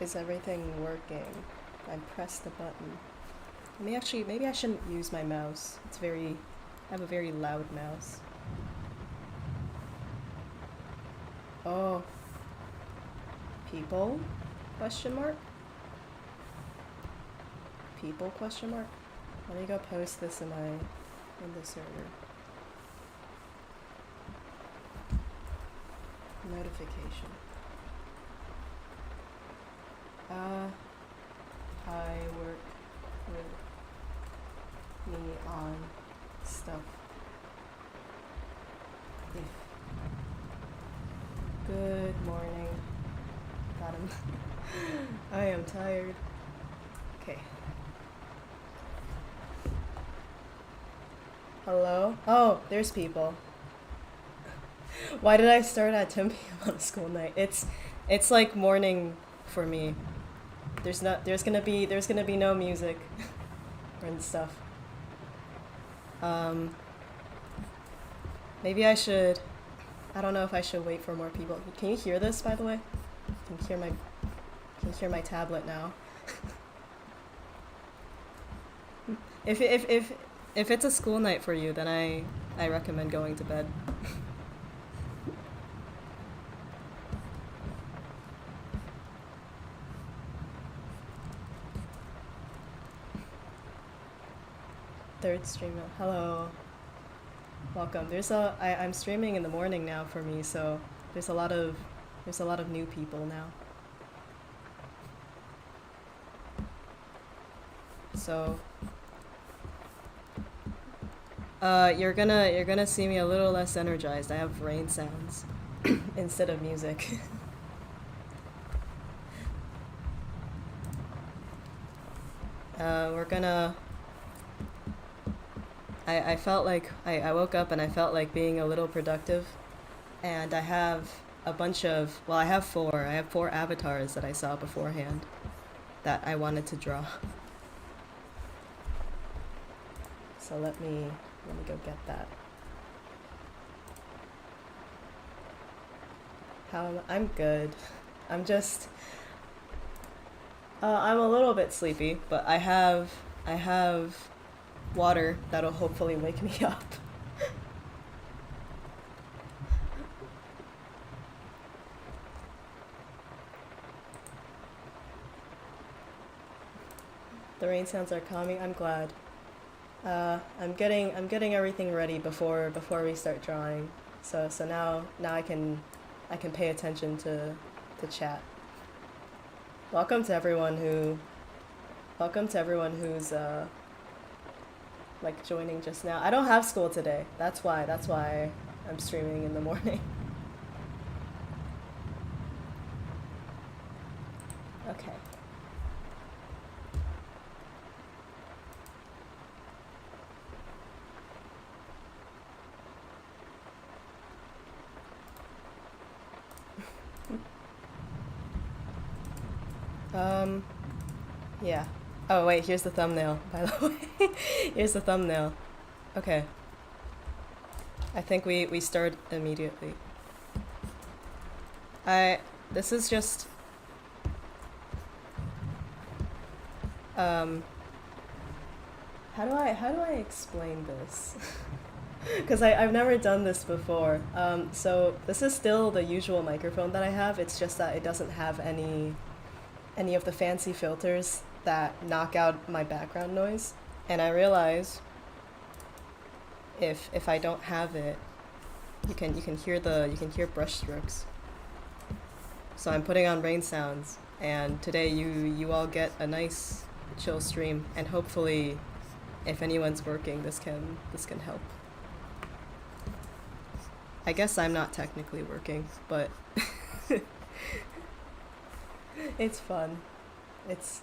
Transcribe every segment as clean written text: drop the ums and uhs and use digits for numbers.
Is everything working? I pressed the button. Maybe I shouldn't use my mouse. I have a very loud mouse. Oh. People? Question mark? People? Question mark? Let me go post this in the server. Notification. I work with me on stuff. If. Good morning. Got him. I am tired. Okay. Hello? Oh, there's people. Why did I start at 10 p.m. on a school night? It's like morning for me. There's gonna be no music and stuff. Maybe I should. I don't know if I should wait for more people. Can you hear this, by the way? Can you hear my tablet now? If it's a school night for you, then I recommend going to bed. Third stream. Hello. Welcome. I'm streaming in the morning now for me, so there's a lot of new people now. So you're gonna see me a little less energized. I have rain sounds instead of music. We're gonna. I felt like I woke up and I felt like being a little productive, and I have a bunch of, well, I have four avatars that I saw beforehand that I wanted to draw. So let me go get that. I'm good. I'm just I'm a little bit sleepy, but I have water that'll hopefully wake me up. The rain sounds are calming. I'm glad. I'm getting everything ready before we start drawing. So now I can pay attention to chat. Welcome to everyone who's like joining just now. I don't have school today. That's why I'm streaming in the morning. Okay. Yeah. Oh wait, here's the thumbnail, by the way. Here's the thumbnail. Okay. I think we start immediately. This is just how do I explain this? Because I've never done this before. So this is still the usual microphone that I have. It's just that it doesn't have any of the fancy filters that knock out my background noise. And I realize if I don't have it, you can hear brush strokes. So I'm putting on rain sounds, and today you all get a nice chill stream, and hopefully if anyone's working, this can help. I guess I'm not technically working, but it's fun. It's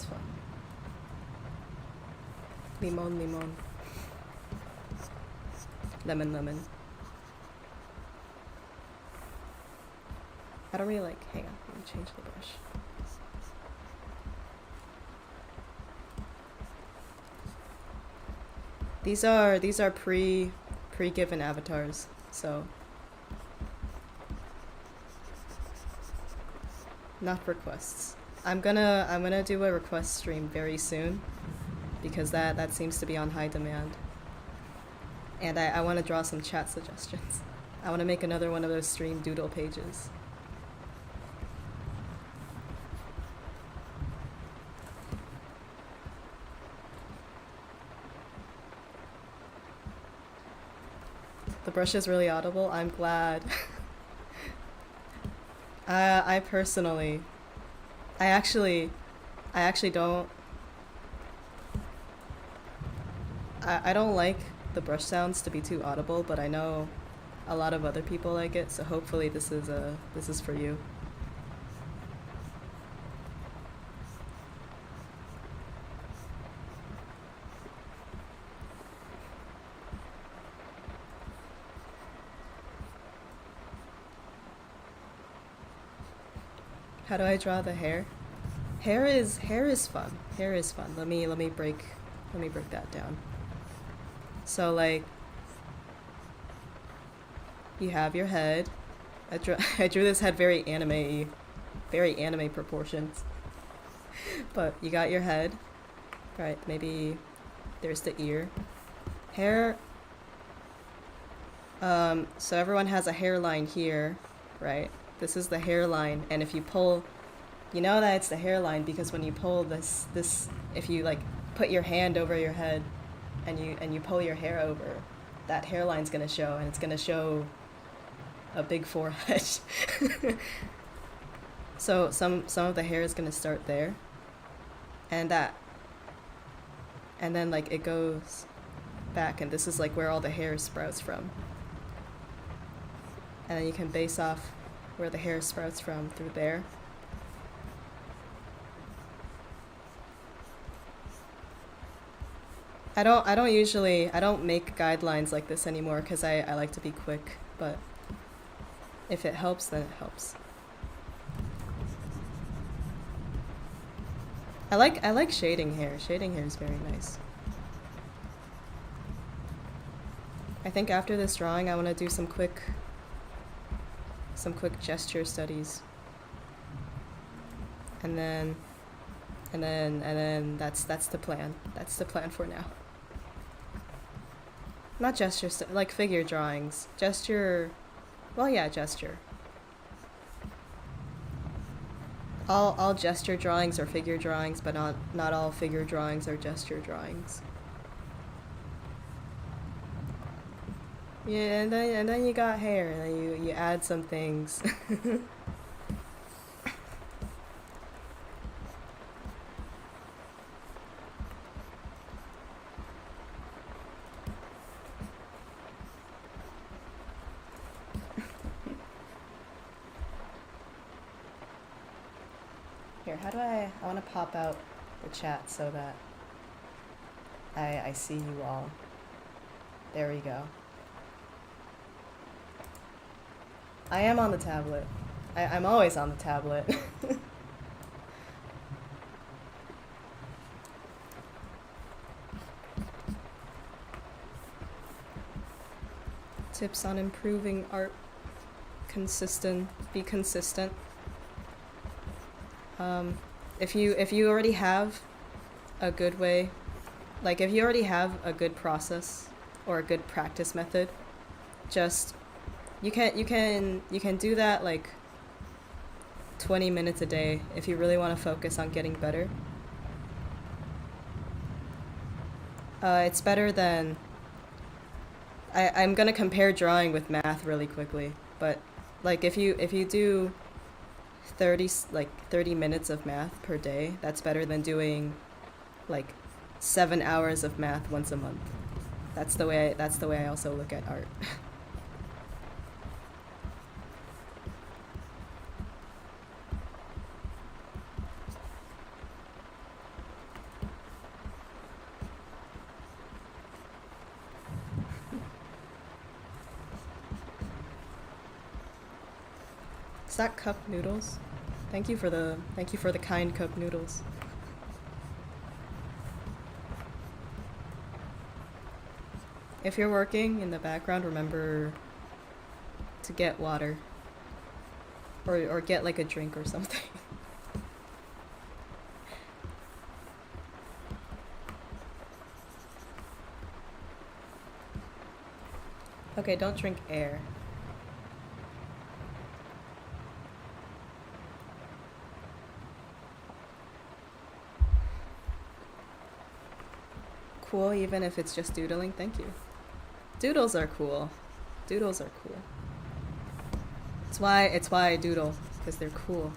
fun. Limon, limon. Lemon, lemon. I don't really like, hang on, let me change the brush. These are pre-given avatars, so not requests. I'm gonna do a request stream very soon because that seems to be on high demand. And I want to draw some chat suggestions. I want to make another one of those stream doodle pages. The brush is really audible. I'm glad. I personally, I actually don't. I don't like the brush sounds to be too audible, but I know a lot of other people like it, so hopefully this is for you. How do I draw the hair? Hair is fun. Hair is fun. Let me break that down. So like you have your head. I drew this head very anime proportions. But you got your head. Right, maybe there's the ear. Hair. So everyone has a hairline here, right? This is the hairline, and if you pull, you know that it's the hairline because when you pull this, if you like put your hand over your head and you pull your hair over, that hairline's gonna show, and it's gonna show a big forehead. So some of the hair is gonna start there, and then like it goes back, and this is like where all the hair sprouts from, and then you can base off where the hair sprouts from through there. I don't make guidelines like this anymore because I like to be quick, but if it helps, then it helps. I like shading hair. Shading hair is very nice. I think after this drawing I want to do some quick gesture studies. And then that's the plan. That's the plan for now. Not gesture, like figure drawings. Gesture, well yeah, gesture. All gesture drawings are figure drawings, but not all figure drawings are gesture drawings. Yeah, and then you got hair, and then you add some things. Here, how do I want to pop out the chat so that I see you all. There we go. I am on the tablet. I'm always on the tablet. Tips on improving art. Be consistent. If you already have a good way, like if you already have a good process or a good practice method, just you can do that like 20 minutes a day if you really want to focus on getting better. It's better than I'm gonna compare drawing with math really quickly, but like if you do 30 minutes of math per day, that's better than doing like 7 hours of math once a month. That's the way I also look at art. Is that cup noodles? Thank you for the kind cup noodles. If you're working in the background, remember to get water or get like a drink or something. Okay, don't drink air. Cool, even if it's just doodling. Thank you. Doodles are cool. Doodles are cool. It's why I doodle, because they're cool.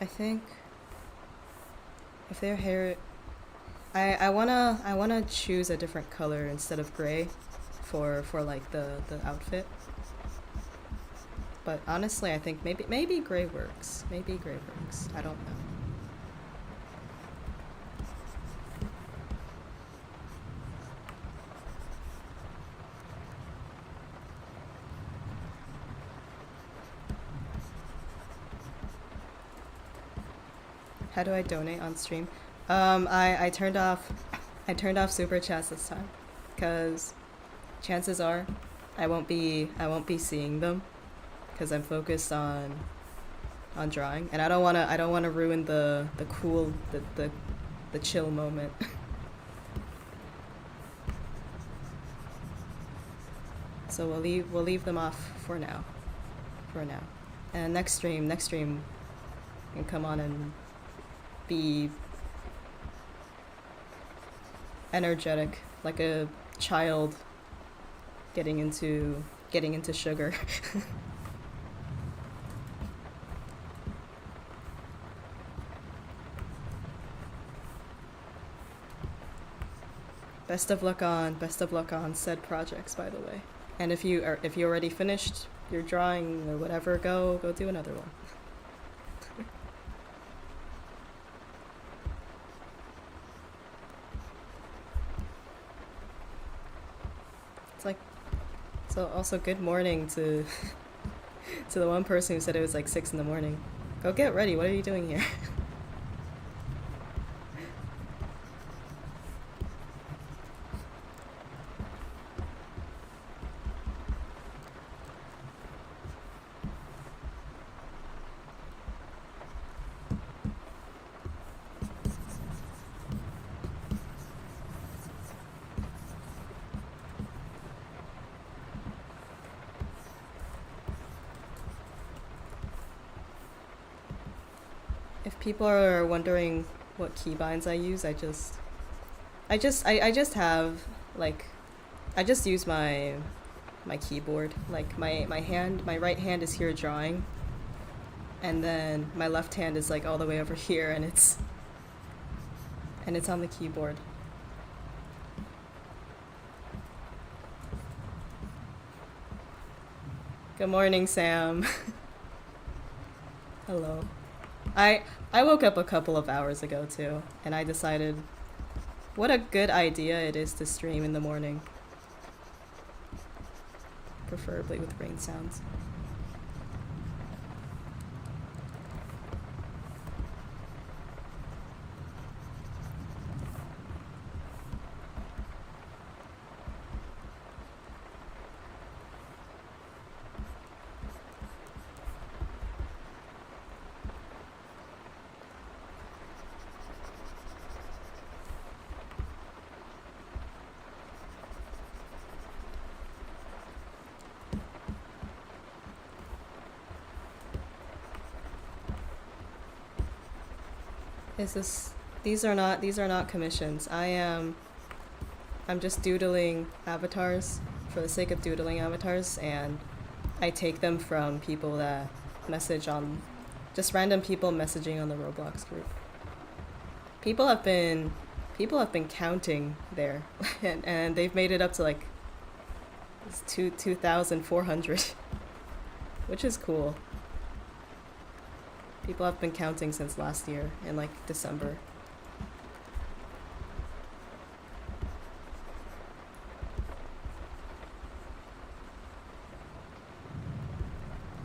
I think if their hair, I wanna choose a different color instead of gray, for like the outfit. But honestly, I think maybe gray works. Maybe gray works. I don't know. How do I donate on stream? I turned off super chats this time, cause chances are I won't be seeing them, cause I'm focused on drawing, and I don't wanna ruin the cool the chill moment. So we'll leave them off for now, for now. And next stream, you can come on and be energetic, like a child getting into sugar. Best of luck on said projects, by the way. And if you already finished your drawing or whatever, go do another one. It's like, so also good morning to to the one person who said it was like 6 in the morning. Go get ready. What are you doing here? If people are wondering what keybinds I use, I just have like, I just use my keyboard. Like my right hand is here drawing, and then my left hand is like all the way over here, and it's on the keyboard. Good morning, Sam. Hello. I woke up a couple of hours ago too, and I decided what a good idea it is to stream in the morning, preferably with rain sounds. Is this these are not commissions. I'm just doodling avatars for the sake of doodling avatars, and I take them from people that message on, just random people messaging on the Roblox group. People have been people have been counting there, and they've made it up to like 2,400, which is cool. People have been counting since last year in like December.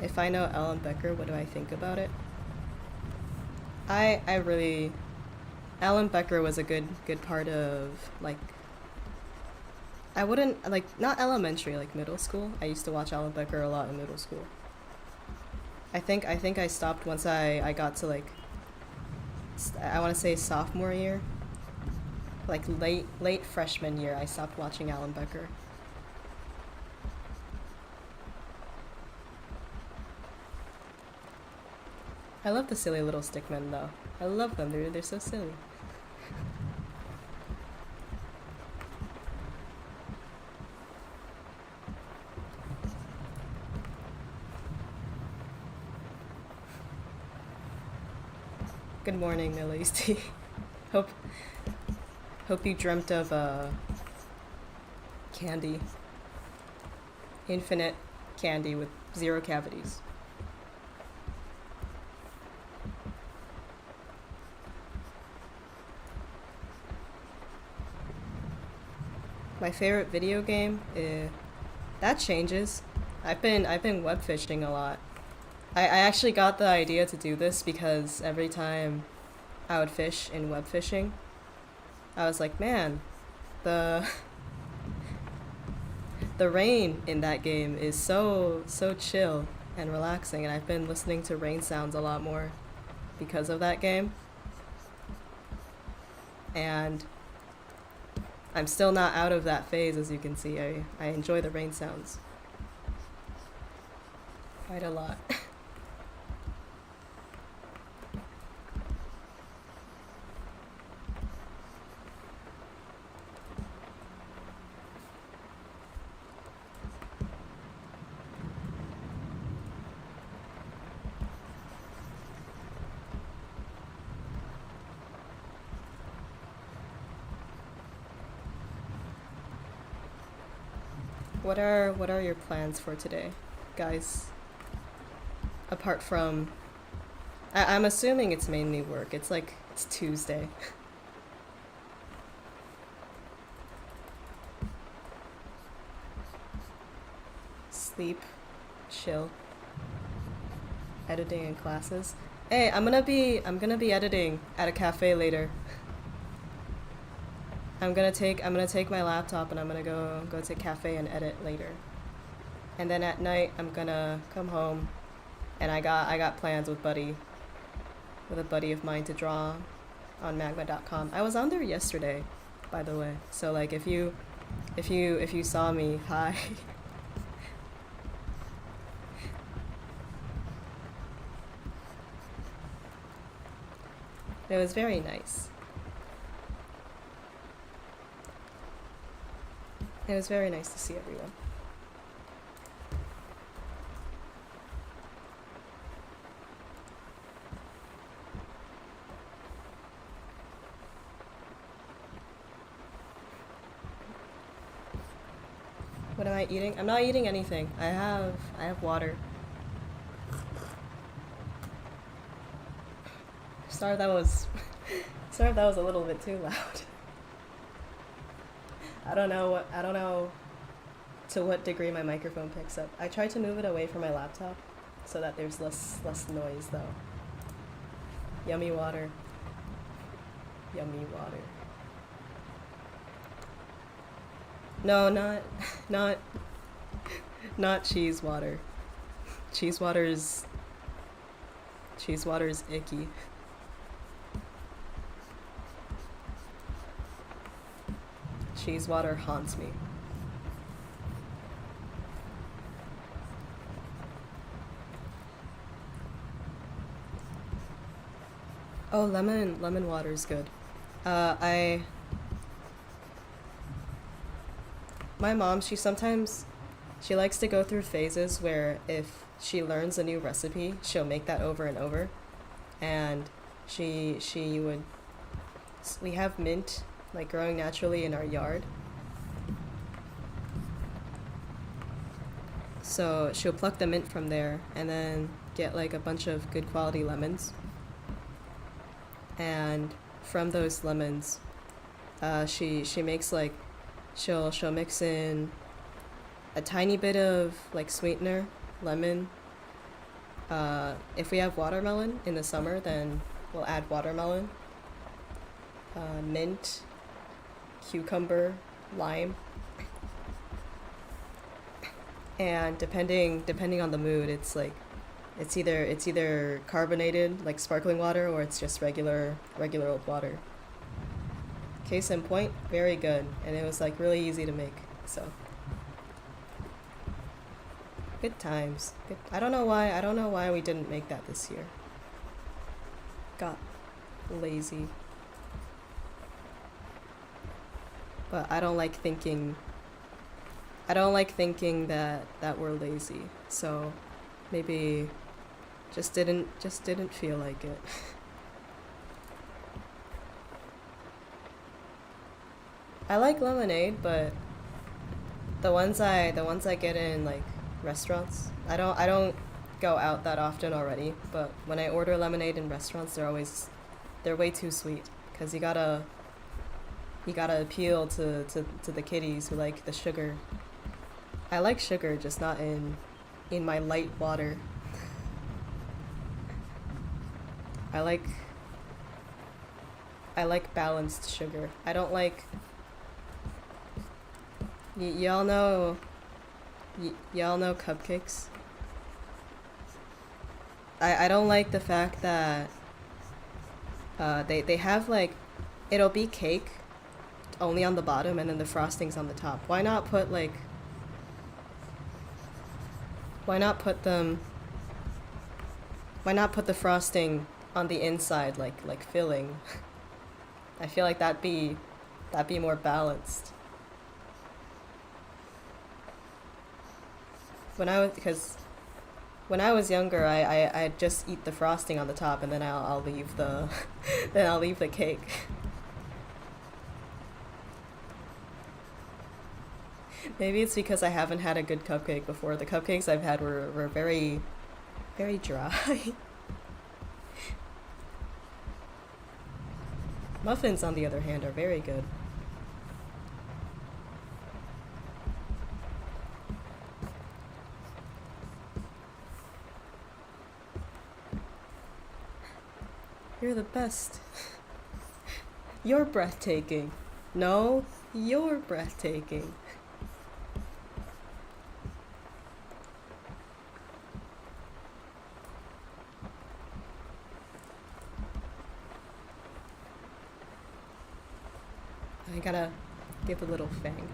If I know Ellen Becker, what do I think about it? I really, Alan Becker was a good part of like I wouldn't like not elementary, like middle school. I used to watch Alan Becker a lot in middle school. I think I stopped once I got to like I want to say sophomore year, like late freshman year. I stopped watching Alan Becker. I love the silly little stickmen though. I love them. They're so silly. Good morning, Millie's tea. hope hope you dreamt of candy. Infinite candy with zero cavities. My favorite video game, that changes. I've been web fishing a lot. I actually got the idea to do this because every time I would fish in web fishing, I was like, man, the the rain in that game is so chill and relaxing, and I've been listening to rain sounds a lot more because of that game. And I'm still not out of that phase, as you can see. I enjoy the rain sounds quite a lot. What are your plans for today, guys? Apart from, I'm assuming it's mainly work. It's Tuesday. Sleep, chill, editing and classes. Hey, I'm gonna be editing at a cafe later. I'm gonna take my laptop and I'm gonna go to a cafe and edit later. And then at night I'm gonna come home and I got plans with a buddy of mine to draw on magma.com. I was on there yesterday, by the way. So like if you saw me, hi. It was very nice. It was very nice to see everyone. What am I eating? I'm not eating anything. I have water. Sorry if that was sorry if that was a little bit too loud. I don't know to what degree my microphone picks up. I tried to move it away from my laptop so that there's less noise though. Yummy water. Yummy water. No, not not cheese water. Cheese water's cheese water's icky. Cheese water haunts me. Oh, lemon water is good. I my mom, she likes to go through phases where if she learns a new recipe, she'll make that over and over. And she would we have mint like growing naturally in our yard. So she'll pluck the mint from there and then get like a bunch of good quality lemons. And from those lemons, she makes like she'll mix in a tiny bit of like sweetener, lemon. If we have watermelon in the summer, then we'll add watermelon, mint, cucumber, lime, and depending on the mood, it's either carbonated like sparkling water or it's just regular old water. Case in point, very good, and it was like really easy to make. So good times. Good. I don't know why we didn't make that this year. Got lazy. But I don't like thinking that we're lazy. So maybe just didn't feel like it. I like lemonade, but the ones I get in like restaurants, I don't go out that often already, but when I order lemonade in restaurants, they're way too sweet because you gotta appeal to the kiddies who like the sugar. I like sugar, just not in my light water. I like I like balanced sugar. I don't like y'all know y'all know cupcakes. I don't like the fact that they have like it'll be cake only on the bottom and then the frosting's on the top. Why not put them why not put the frosting on the inside like filling? I feel like that'd be more balanced. Because when I was younger, I'd just eat the frosting on the top and then I'll leave the then I'll leave the cake. Maybe it's because I haven't had a good cupcake before. The cupcakes I've had were very very dry. Muffins, on the other hand, are very good. You're the best. You're breathtaking. No, you're breathtaking. I gotta give a little fang.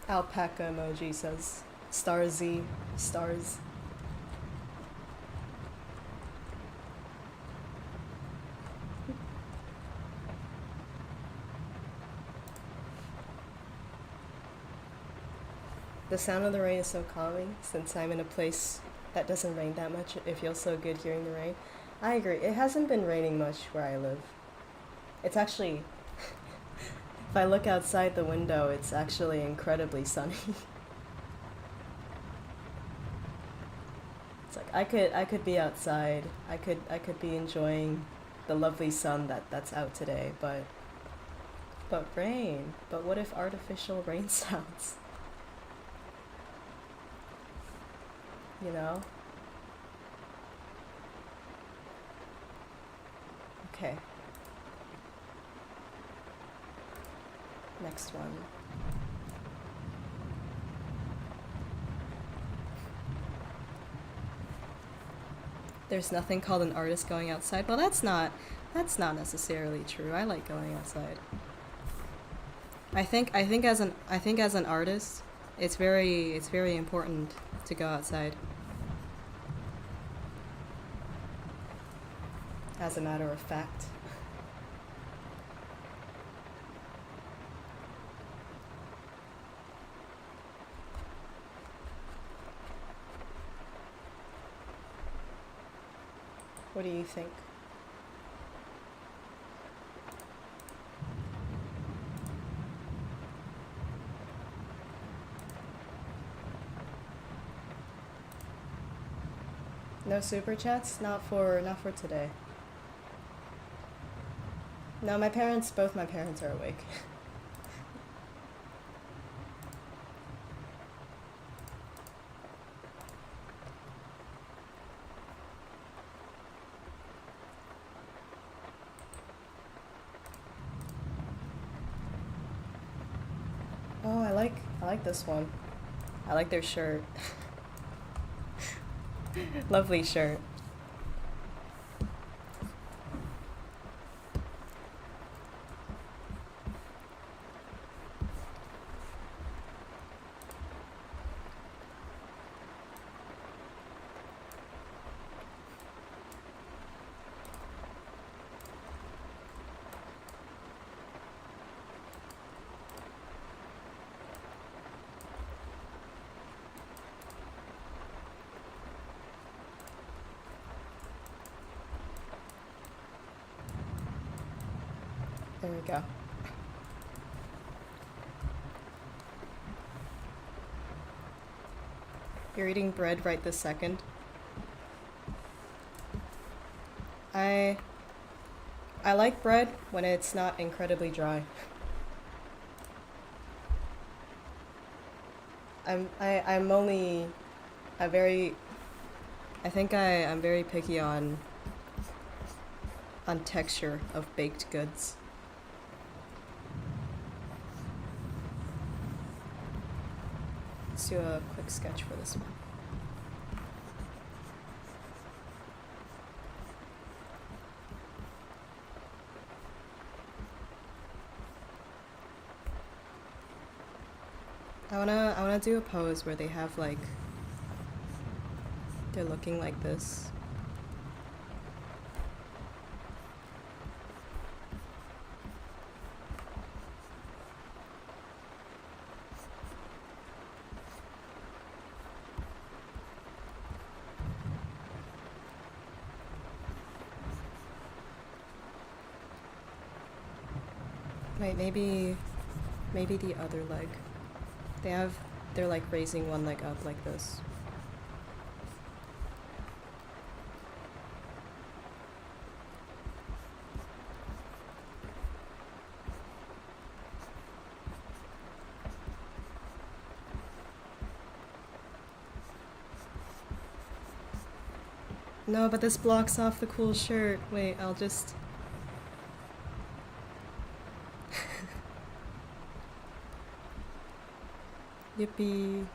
Alpaca emoji says star Z stars. The sound of the rain is so calming since I'm in a place that doesn't rain that much. It feels so good hearing the rain. I agree. It hasn't been raining much where I live. It's actually, if I look outside the window, it's actually incredibly sunny. It's like I could be outside. I could be enjoying the lovely sun that's out today, but rain. But what if artificial rain sounds? You know? Okay. Next one. There's nothing called an artist going outside. Well, that's not necessarily true. I like going outside. I think as an artist, it's very important to go outside. As a matter of fact. What do you think? No super chats? Not for today. No, both my parents are awake. Oh, I like this one. I like their shirt. Lovely shirt. There we go. You're eating bread right this second. I like bread when it's not incredibly dry. I'm only a very I think I'm very picky on texture of baked goods. Let's do a quick sketch for this one. I wanna do a pose where they have like they're looking like this. Wait, maybe the other leg. They're like raising one leg up like this. No, but this blocks off the cool shirt. Wait, I'll just... Yippee.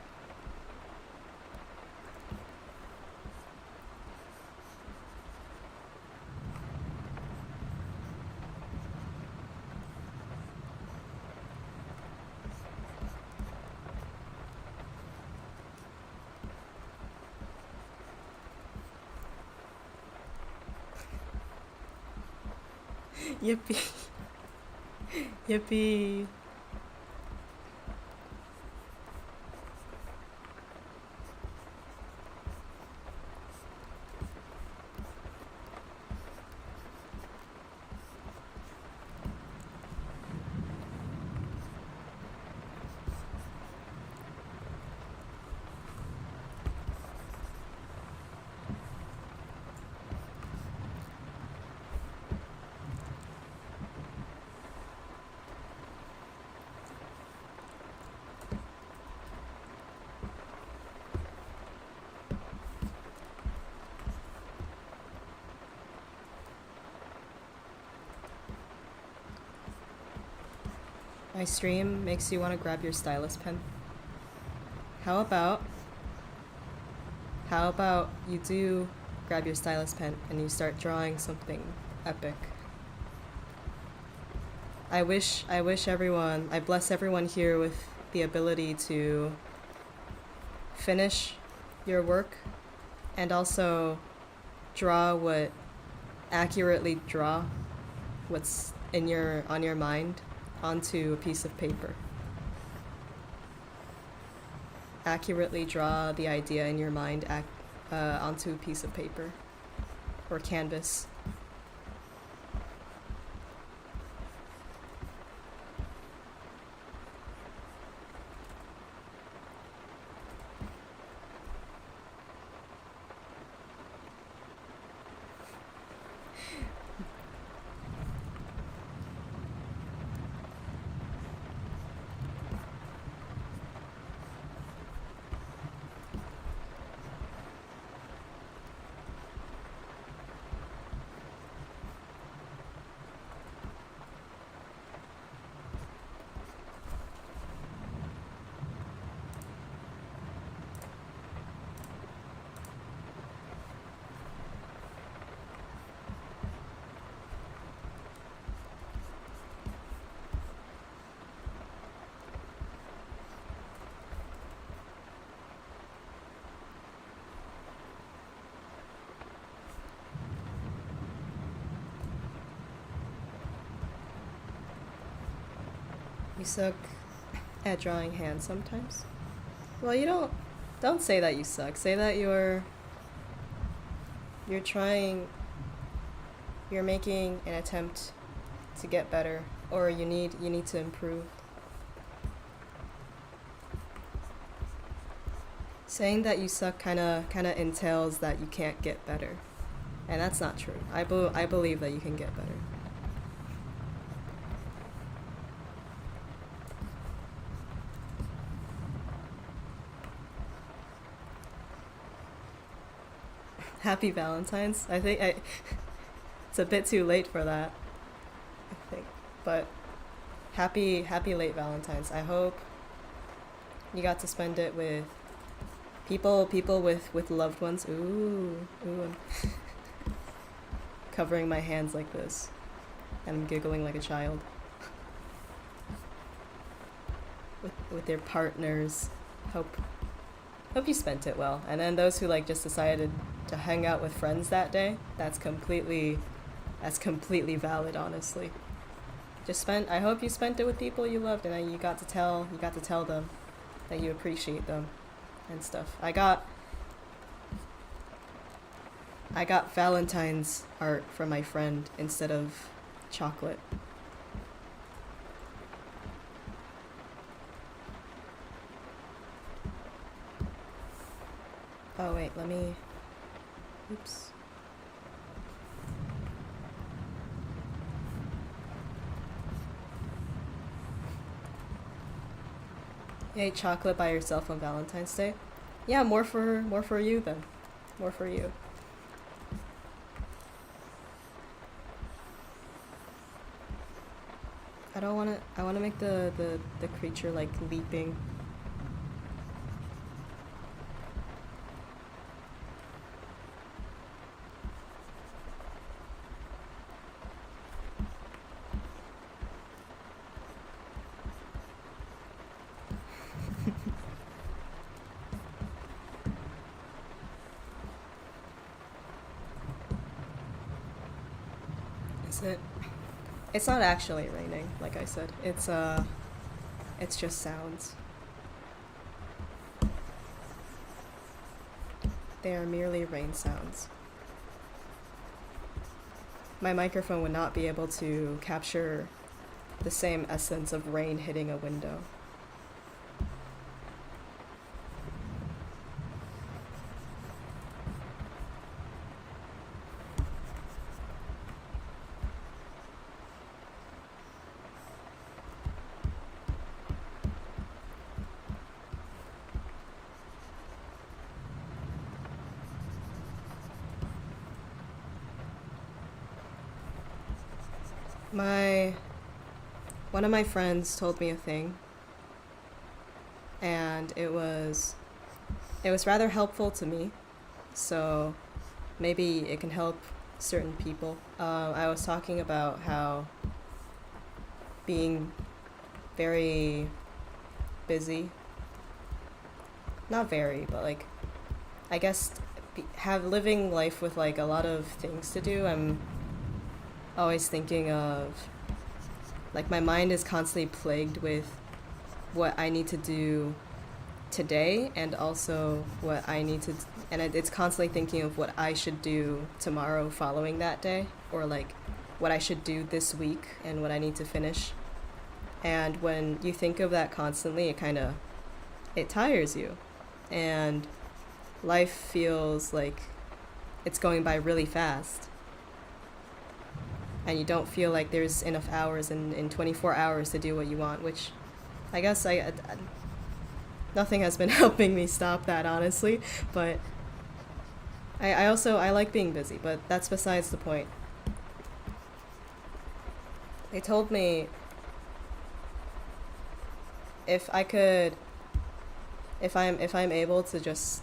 Yippee. Yippee. My stream makes you want to grab your stylus pen. How about you do grab your stylus pen and you start drawing something epic. I bless everyone here with the ability to finish your work and also accurately draw what's on your mind onto a piece of paper. Accurately draw the idea in your mind onto a piece of paper or canvas. You suck at drawing hands sometimes? Well, you don't say that you suck. Say that you're trying, you're making an attempt to get better, or you need to improve. Saying that you suck kind of entails that you can't get better, and that's not true. I believe that you can get better. Happy Valentine's. I think it's a bit too late for that. I think, but happy late Valentine's. I hope you got to spend it with people with loved ones. Ooh, I'm covering my hands like this, and I'm giggling like a child. With their partners. Hope you spent it well. And then those who like just decided to hang out with friends that day, that's completely valid, honestly. I hope you spent it with people you loved, and then you got to tell them that you appreciate them and stuff. I got Valentine's art from my friend instead of chocolate. Oh wait, let me... Oops. You ate chocolate by yourself on Valentine's Day? Yeah, more for you then. More for you. I wanna make the creature like leaping. Is it? It's not actually raining, like I said. It's just sounds. They are merely rain sounds. My microphone would not be able to capture the same essence of rain hitting a window. One of my friends told me a thing, and it was rather helpful to me, so maybe it can help certain people. I was talking about how being very busy, not very, but like, I guess living life with like a lot of things to do, I'm always thinking of, like, my mind is constantly plagued with what I need to do today, and also what I need to, and it's constantly thinking of what I should do tomorrow following that day, or like what I should do this week and what I need to finish. And when you think of that constantly, it tires you, and life feels like it's going by really fast. And you don't feel like there's enough hours in 24 hours to do what you want, which I guess nothing has been helping me stop that, honestly. But I like being busy, but that's besides the point. They told me if I'm able to just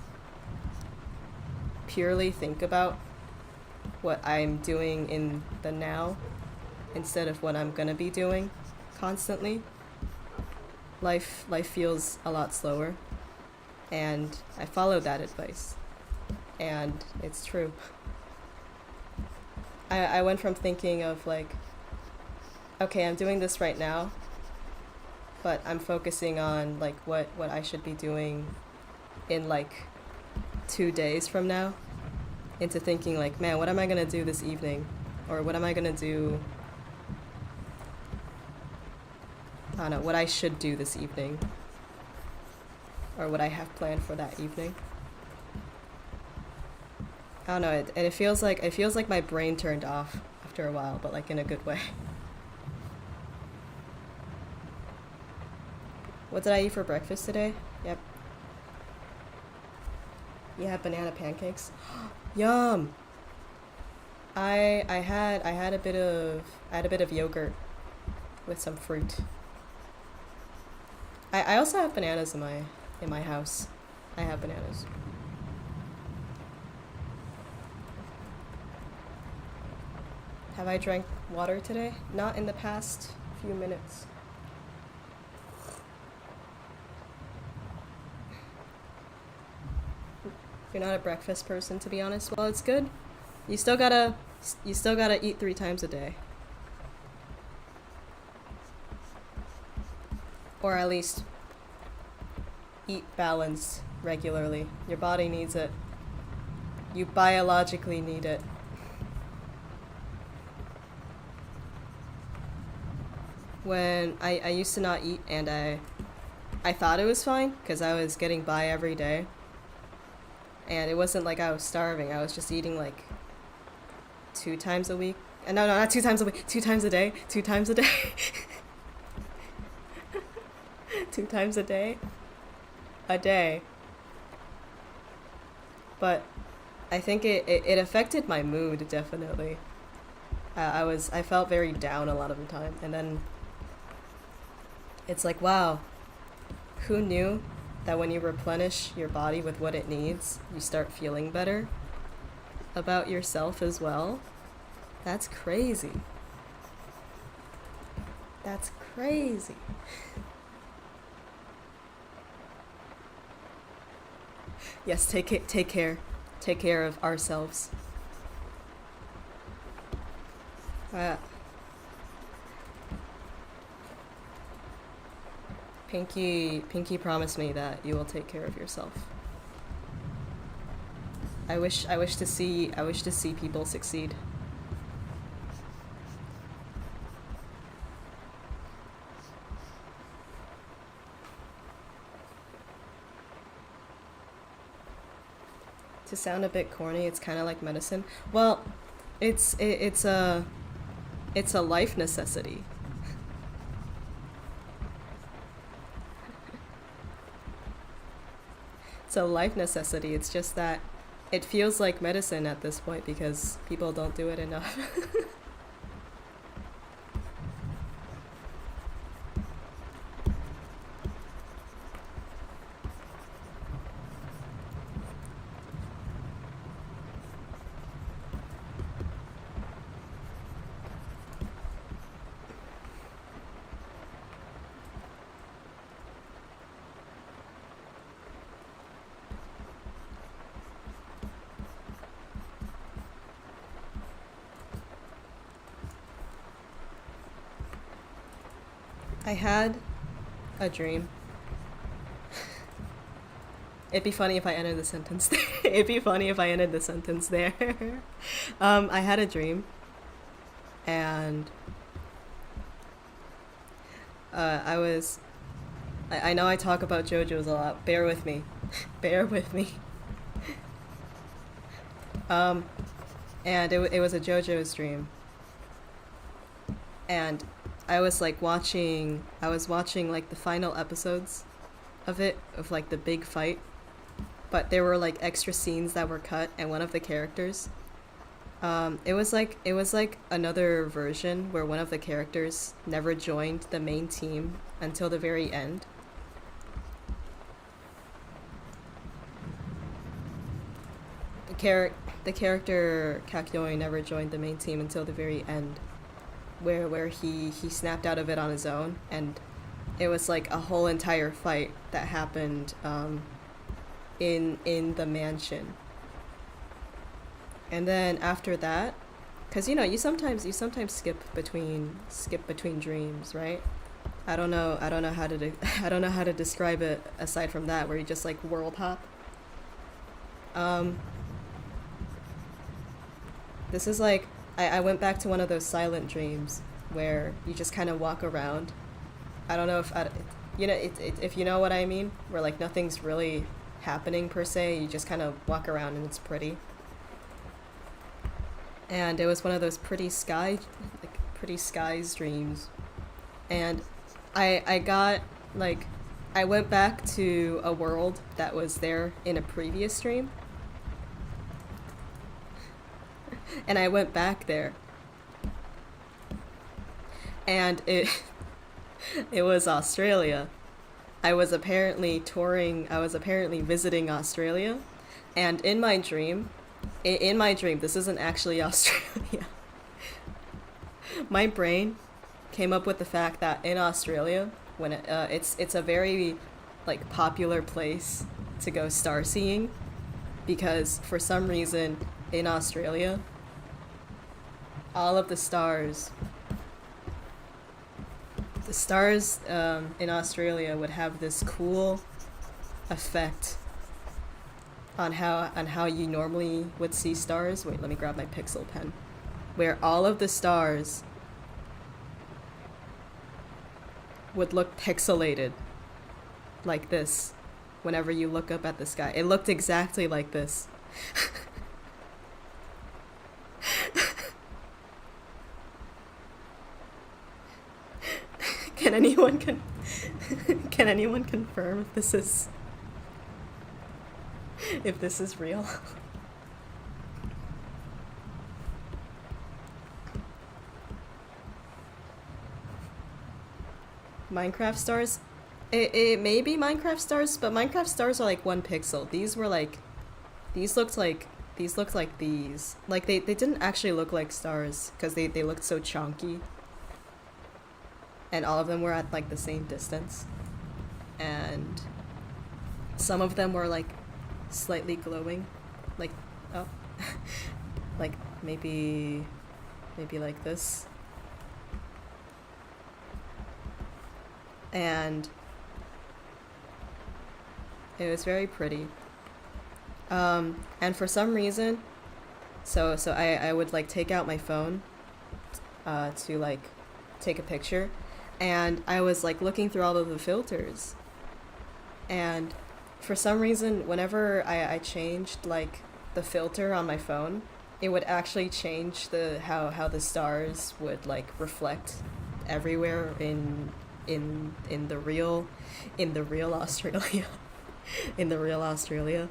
purely think about what I'm doing in the now instead of what I'm gonna be doing constantly, life feels a lot slower. And I followed that advice, and it's true. I went from thinking of like, okay, I'm doing this right now, but I'm focusing on like what I should be doing in like 2 days from now, into thinking like, man, what am I gonna do this evening, or what am I gonna do? I don't know what I should do this evening, or what I have planned for that evening. I don't know, and it feels like my brain turned off after a while, but like in a good way. What did I eat for breakfast today? Yep. You had banana pancakes. Yum. I had a bit of yogurt with some fruit. I also have bananas in my house. I have bananas. Have I drank water today? Not in the past few minutes. You're not a breakfast person, to be honest. Well, it's good. You still gotta eat 3 times a day. Or at least eat balanced regularly. Your body needs it. You biologically need it. When I used to not eat, and I thought it was fine because I was getting by every day. And it wasn't like I was starving. I was just eating like 2 times a week. No, not 2 times a week. 2 times a day. 2 times a day. 2 times a day. A day. But I think it affected my mood, definitely. I felt very down a lot of the time. And then it's like, wow, who knew that when you replenish your body with what it needs, you start feeling better about yourself as well? That's crazy. That's crazy. Yes, take care. Take care of ourselves. Pinky promised me that you will take care of yourself. I wish to see people succeed. To sound a bit corny, it's kind of like medicine. Well, it's a life necessity. It's a life necessity. It's just that it feels like medicine at this point because people don't do it enough. I had a dream. It'd be funny if I ended the sentence there. It'd be funny if I ended the sentence there. I had a dream, and I know I talk about JoJo's a lot. Bear with me. Bear with me. And it was a JoJo's dream. And I was watching like the final episodes of it, of like the big fight. But there were like extra scenes that were cut, and one of the characters, it was like another version where one of the characters never joined the main team until the very end. The character Kakyoin never joined the main team until the very end, where he snapped out of it on his own, and it was like a whole entire fight that happened in the mansion. And then after that, because you sometimes skip between dreams, right? I don't know how to I don't know how to describe it aside from that, where you just like world hop. Um, this is like I went back to one of those silent dreams where you just kind of walk around. I don't know if you know if you know what I mean, where like nothing's really happening per se. You just kind of walk around and it's pretty. And it was one of those pretty skies dreams. And I got like I went back to a world that was there in a previous dream, and I went back there, and it it was Australia. I was apparently visiting Australia, and in my dream, this isn't actually Australia. My brain came up with the fact that in Australia, when it's a very like popular place to go star seeing, because for some reason in Australia, all of the stars in Australia would have this cool effect on how you normally would see stars. Wait, let me grab my pixel pen. Where all of the stars would look pixelated like this whenever you look up at the sky. It looked exactly like this. Can anyone can anyone confirm if this is real? Minecraft stars? It may be Minecraft stars, but Minecraft stars are like 1 pixel. These looked like these. Like they didn't actually look like stars because they looked so chunky. And all of them were at like the same distance. And some of them were like slightly glowing. Like oh like maybe like this. And it was very pretty. And for some reason, so I would like take out my phone to like take a picture, and I was like looking through all of the filters, and for some reason, whenever I changed like the filter on my phone, it would actually change the how the stars would like reflect everywhere in the real Australia. In the real Australia.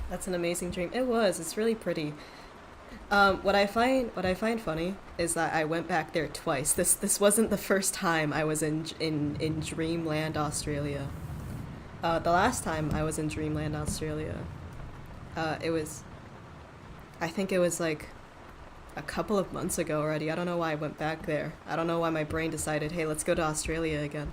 That's an amazing dream. It was. It's really pretty. What I find funny is that I went back there twice. This wasn't the first time I was in Dreamland, Australia. The last time I was in Dreamland, Australia, it was, I think it was like a couple of months ago already. I don't know why I went back there. I don't know why my brain decided, hey, let's go to Australia again.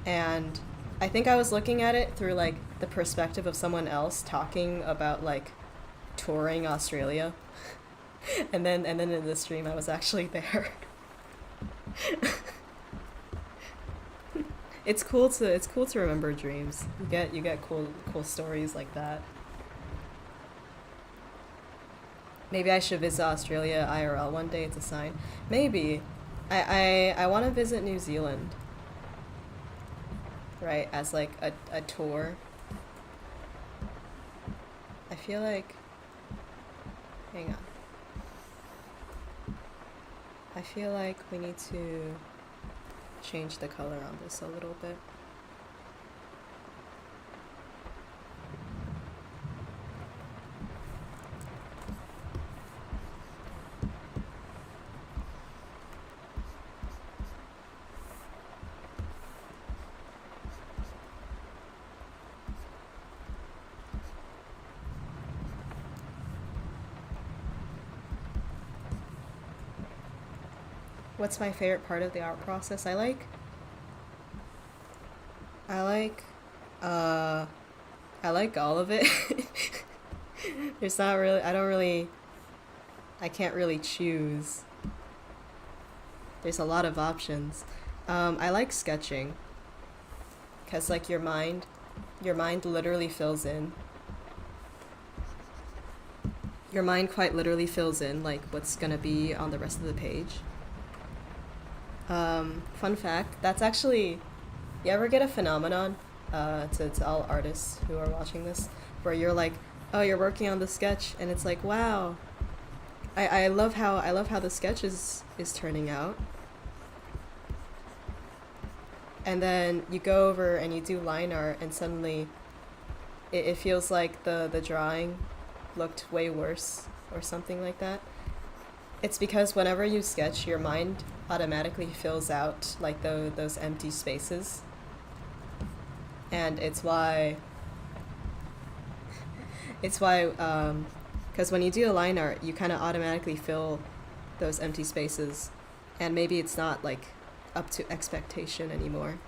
And I think I was looking at it through like the perspective of someone else talking about like touring Australia. And then in the stream I was actually there. It's cool to remember dreams. You get cool stories like that. Maybe I should visit Australia IRL one day. It's a sign. Maybe. I want to visit New Zealand. Right, as like a tour. I feel like, hang on. I feel like we need to change the color on this a little bit. What's my favorite part of the art process? I like uh I like all of it. There's not really I can't really choose. There's a lot of options. I like sketching because like your mind literally fills in. Your mind quite literally fills in like what's gonna be on the rest of the page. Fun fact, that's actually, you ever get a phenomenon, to all artists who are watching this, where you're like, oh, you're working on the sketch, and it's like, wow, I love how the sketch is turning out. And then you go over and you do line art, and suddenly it feels like the drawing looked way worse or something like that. It's because whenever you sketch, your mind automatically fills out like those empty spaces, and it's why because when you do a line art, you kind of automatically fill those empty spaces, and maybe it's not like up to expectation anymore.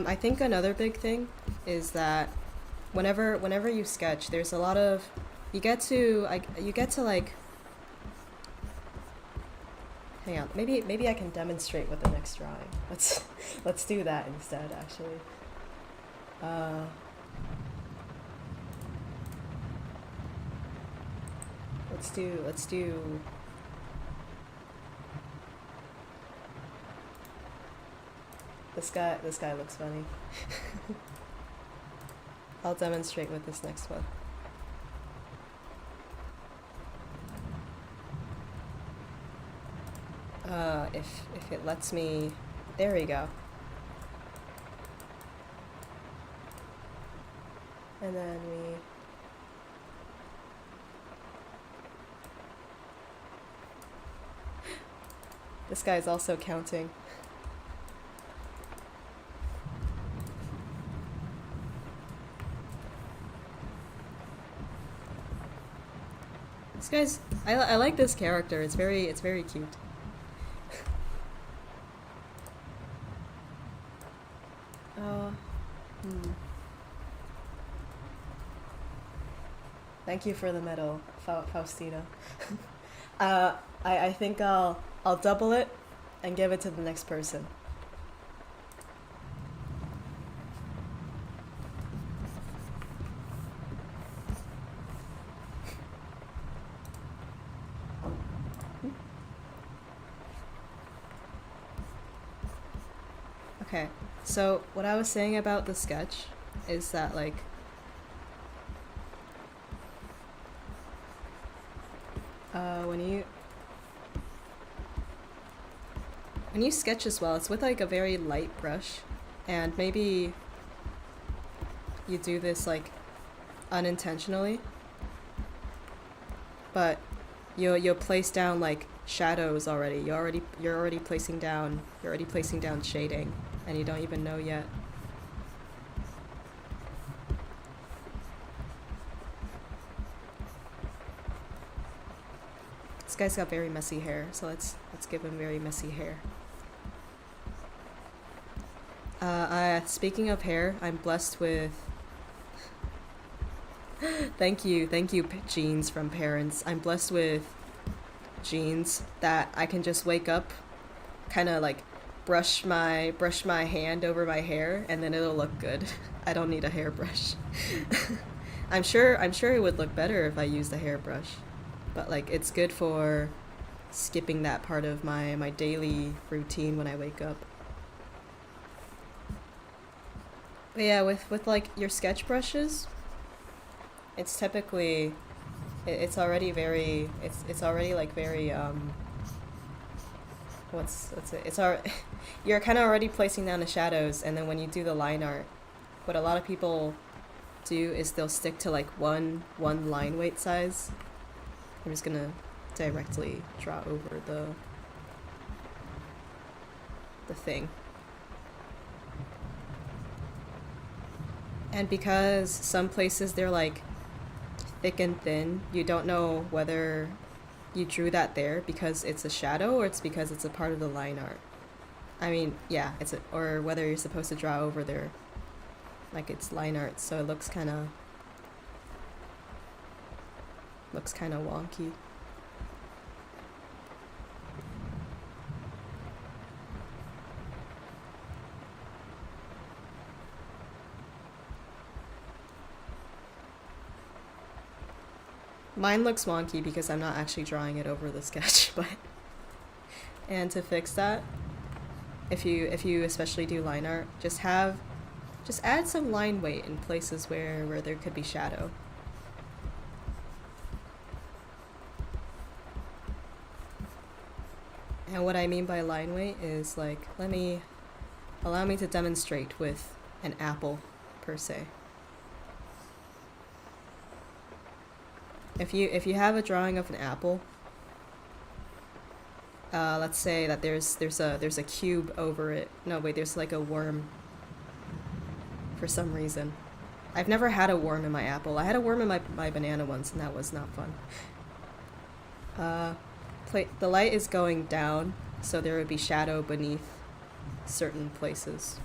I think another big thing is that whenever you sketch, there's a lot of, you get to like, hang on, maybe I can demonstrate with the next drawing. Let's do that instead, actually. Uh, let's do. This guy looks funny. I'll demonstrate with this next one. If it lets me, there we go. And then this guy's also counting. This guy's, I like this character. It's very cute. Uh, hmm. Thank you for the medal, Faustina. I think I'll double it and give it to the next person. Okay, so what I was saying about the sketch is that like when you sketch as well, it's with like a very light brush, and maybe you do this like unintentionally, but you'll place down like shadows already. You're already placing down shading, and you don't even know yet. This guy's got very messy hair, so let's give him very messy hair. Speaking of hair, I'm blessed with. Thank you, genes from parents. I'm blessed with genes that I can just wake up, kind of like brush my hand over my hair, and then it'll look good. I don't need a hairbrush. I'm sure it would look better if I used a hairbrush, but like it's good for skipping that part of my daily routine when I wake up. But yeah, with like your sketch brushes, it's typically it's already very it's already like very what's it it's you're kind of already placing down the shadows, and then when you do the line art, what a lot of people do is they'll stick to like one line weight size, I'm just gonna directly draw over the thing. And because some places they're like thick and thin, you don't know whether you drew that there because it's a shadow or it's because it's a part of the line art. I mean, yeah, or whether you're supposed to draw over there like it's line art, so it looks kind of wonky. Mine looks wonky because I'm not actually drawing it over the sketch, but and to fix that, if you especially do line art, just add some line weight in places where there could be shadow. And what I mean by line weight is like, allow me to demonstrate with an apple per se. If you have a drawing of an apple, let's say that there's a cube over it. No, wait, there's like a worm. For some reason, I've never had a worm in my apple. I had a worm in my banana once, and that was not fun. The light is going down, so there would be shadow beneath certain places.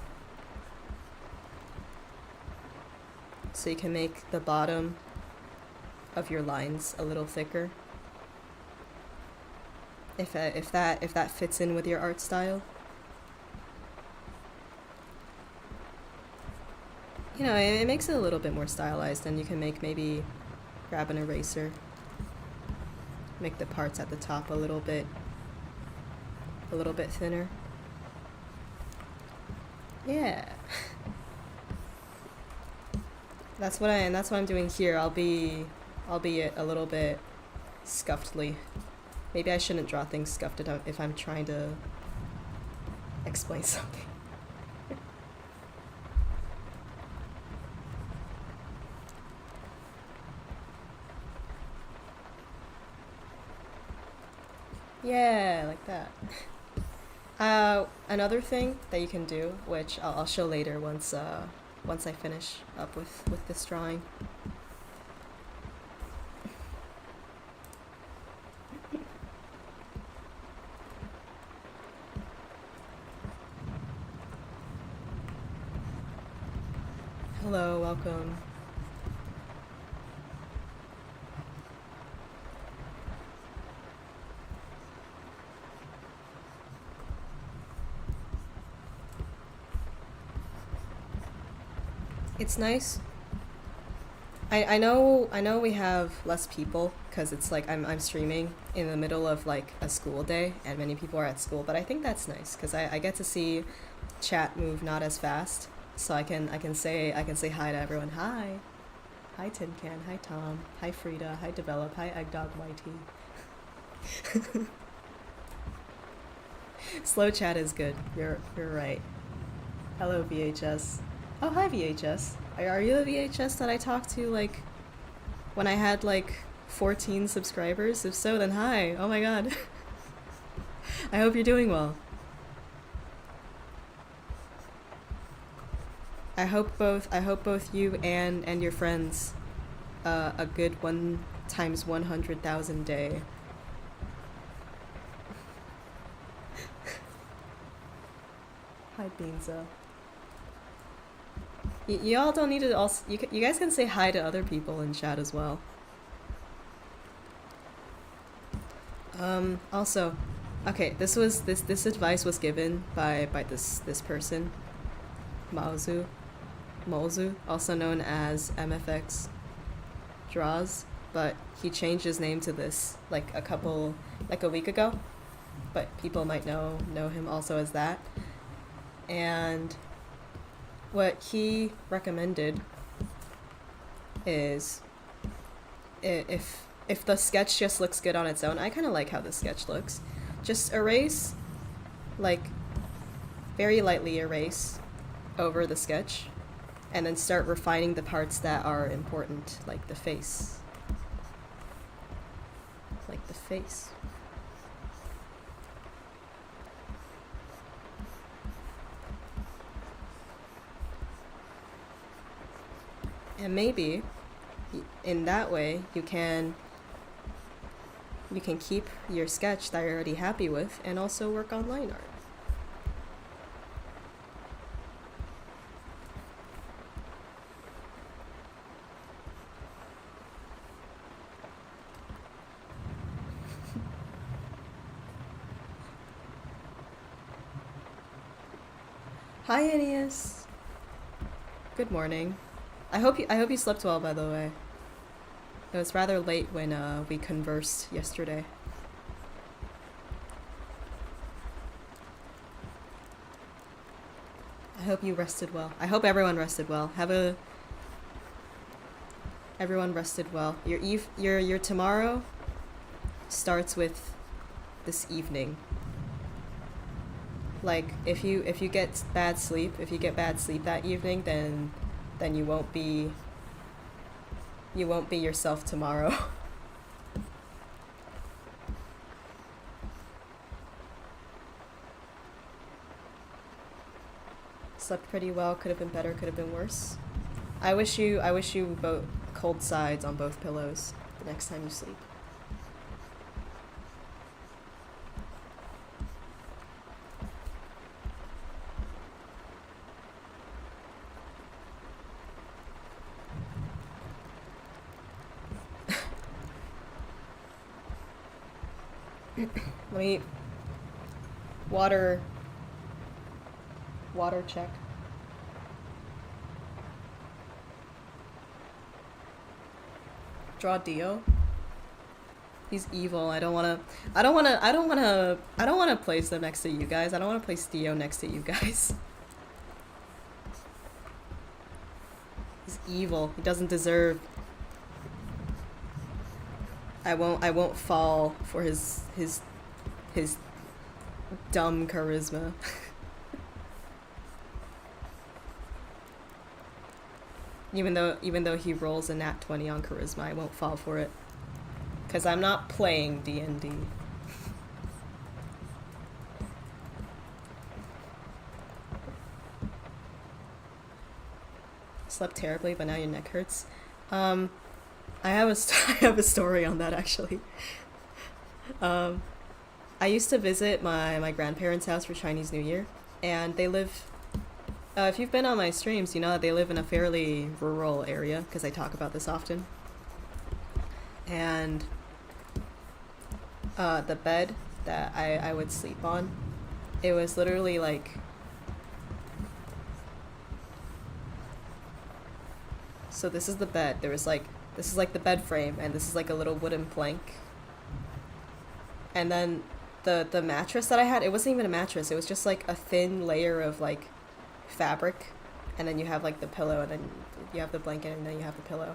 So you can make the bottom of your lines a little thicker. If that fits in with your art style. You know, it makes it a little bit more stylized, and you can maybe grab an eraser, make the parts at the top a little bit thinner. Yeah. That's what I'm doing here, albeit a little bit scuffedly. Maybe I shouldn't draw things scuffed if I'm trying to explain something. Yeah, like that. Another thing that you can do, which I'll show later once I finish up with this drawing. Hello, welcome. It's nice. I know we have less people because it's like I'm streaming in the middle of like a school day and many people are at school, but I think that's nice because I get to see chat move not as fast, so I can say hi to everyone. Hi Tin Can, hi Tom, hi Frida, hi Develop, hi Eggdog YT. Slow chat is good. You're right. Hello VHS. Oh, hi VHS. Are you the VHS that I talked to, like, when I had, like, 14 subscribers? If so, then hi. Oh my god. I hope you're doing well. I hope both you and your friends a good 1 times 100,000 day. Hi Beanza. Y'all don't need to also. You guys can say hi to other people in chat as well. Also, okay, this advice was given by this person, Mozu, also known as MFX Draws, but he changed his name to this like a week ago, but people might know him also as that, and what he recommended is if the sketch just looks good on its own, I kind of like how the sketch looks, just erase, like very lightly erase over the sketch and then start refining the parts that are important, like the face. face. And maybe in that way you can keep your sketch that you're already happy with and also work on line art. Hi Aeneas. Good morning. I hope you slept well, by the way. It was rather late when we conversed yesterday. I hope you rested well. I hope everyone rested well. Everyone rested well. Your tomorrow starts with this evening. Like if you get bad sleep that evening, then you won't be yourself tomorrow. Slept pretty well, could have been better, could have been worse. I wish you both cold sides on both pillows the next time you sleep. Let me water check. Draw Dio. He's evil. I don't wanna place them next to you guys. I don't wanna place Dio next to you guys. He's evil. He doesn't deserve. I won't fall for his dumb charisma. Even though he rolls a nat 20 on charisma, I won't fall for it. 'Cause I'm not playing D&D. Slept terribly, but now your neck hurts. I have a story on that, actually. I used to visit my grandparents' house for Chinese New Year, and they live. If you've been on my streams, you know that they live in a fairly rural area, because I talk about this often. And the bed that I would sleep on, it was literally like. So this is the bed. This is like the bed frame, and this is like a little wooden plank. And then the mattress that I had, it wasn't even a mattress. It was just like a thin layer of like fabric, and then you have like the pillow, and then you have the blanket, and then you have the pillow.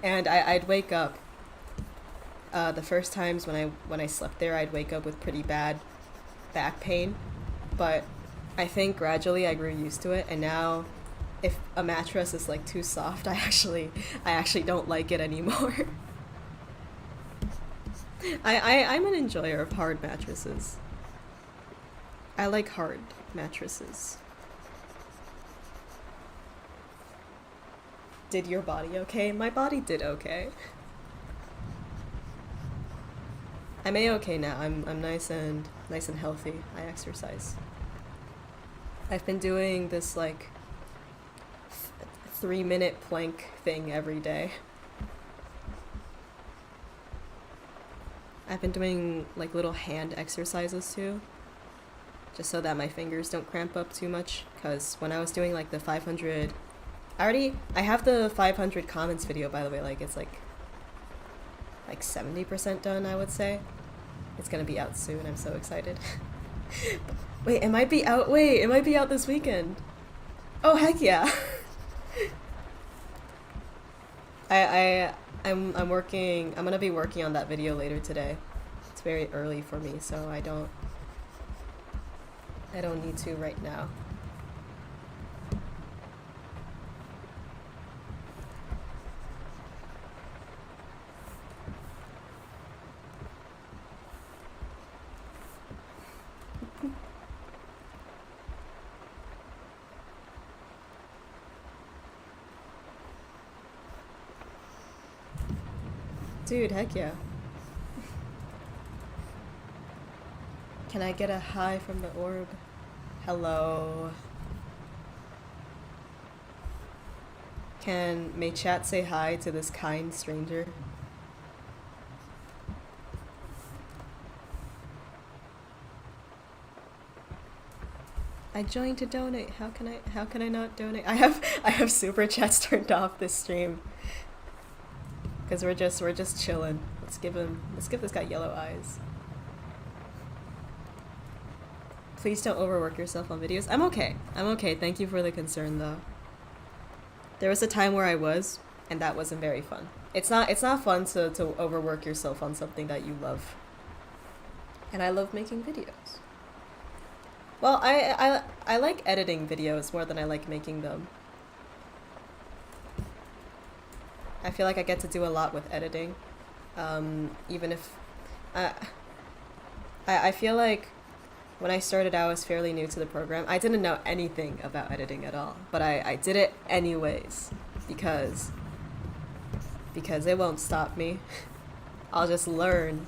And I'd wake up. The first times when I slept there, I'd wake up with pretty bad back pain, but I think gradually I grew used to it, and now if a mattress is like too soft, I actually don't like it anymore. I'm an enjoyer of hard mattresses. I like hard mattresses. Did your body okay? My body did okay. I'm A-okay now. I'm nice and healthy. I exercise. I've been doing this like 3-minute plank thing every day. I've been doing like little hand exercises too, just so that my fingers don't cramp up too much, because when I was doing like the 500, I have the 500 comments video, by the way. Like it's like 70% done, I would say. It's gonna be out soon. I'm so excited. Wait, it might be out this weekend. Oh heck yeah. I'm gonna be working on that video later today. It's very early for me, so I don't need to right now. Dude, heck yeah. Can I get a hi from the orb? Hello. May chat say hi to this kind stranger? I joined to donate. How can I not donate? I have super chats turned off this stream. Cause we're just chilling. Let's give this guy yellow eyes. Please don't overwork yourself on videos. I'm okay. Thank you for the concern though. There was a time where I was, and that wasn't very fun. It's not fun to overwork yourself on something that you love. And I love making videos. Well, I like editing videos more than I like making them. I feel like I get to do a lot with editing. Even if I feel like when I started out, I was fairly new to the program. I didn't know anything about editing at all, but I did it anyways because it won't stop me. I'll just learn.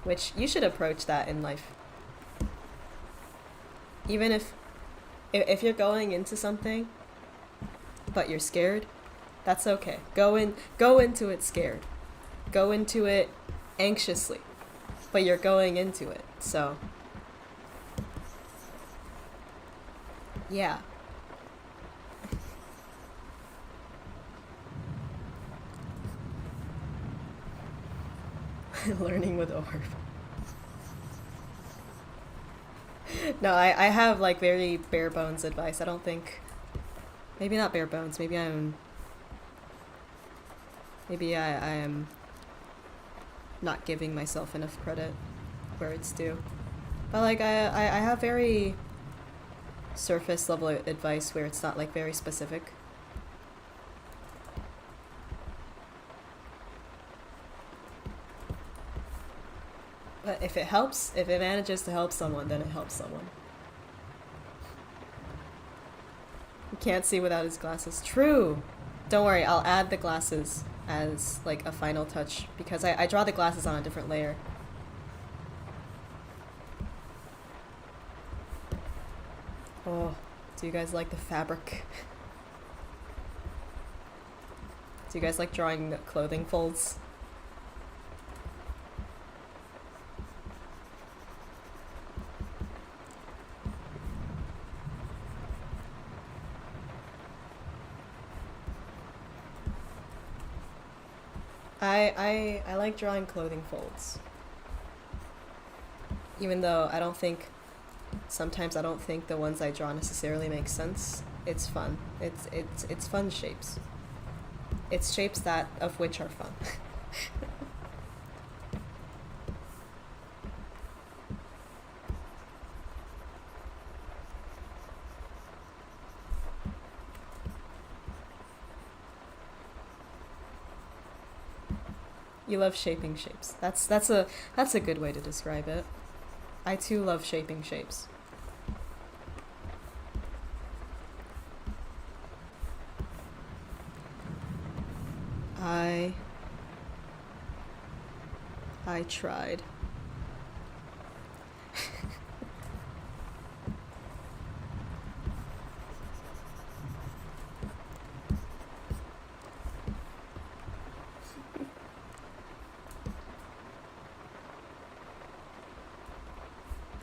Which you should approach that in life. Even if you're going into something but you're scared, that's okay. Go into it scared. Go into it anxiously. But you're going into it, so yeah. Learning with orb. No, I have like very bare bones advice. I don't think, maybe not bare bones, maybe I am not giving myself enough credit where it's due. But like I have very surface level advice where it's not like very specific. But if it helps, if it manages to help someone, then it helps someone. You can't see without his glasses. True! Don't worry, I'll add the glasses as like a final touch because I draw the glasses on a different layer. Oh, do you guys like the fabric? Do you guys like drawing clothing folds? I like drawing clothing folds. Even though sometimes I don't think the ones I draw necessarily make sense. It's fun. It's fun shapes. It's shapes of which are fun. You love shaping shapes. That's a good way to describe it. I too love shaping shapes. I tried.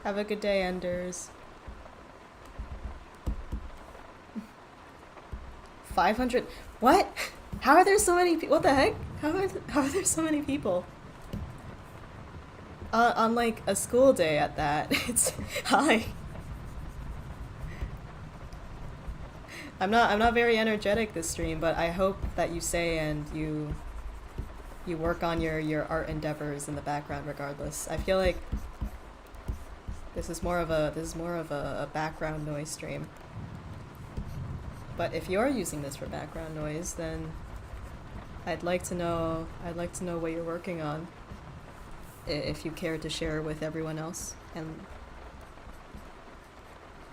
Have a good day, Enders. 500. What? How are there so many people? What the heck? How are there so many people? On like a school day at that. It's hi. I'm not very energetic this stream, but I hope that you stay and you work on your art endeavors in the background regardless. I feel like this is more of a background noise stream. But if you're using this for background noise, then I'd like to know what you're working on. If you care to share with everyone else and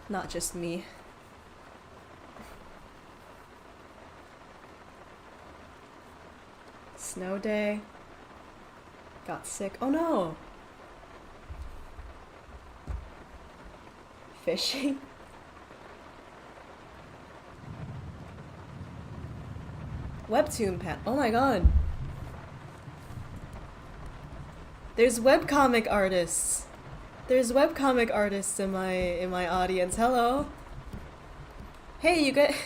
not just me. Snow day. Got sick. Oh no! Fishing? Webtoon pen. Oh my god. There's webcomic artists. There's webcomic artists in my audience. Hello. Hey, you guys.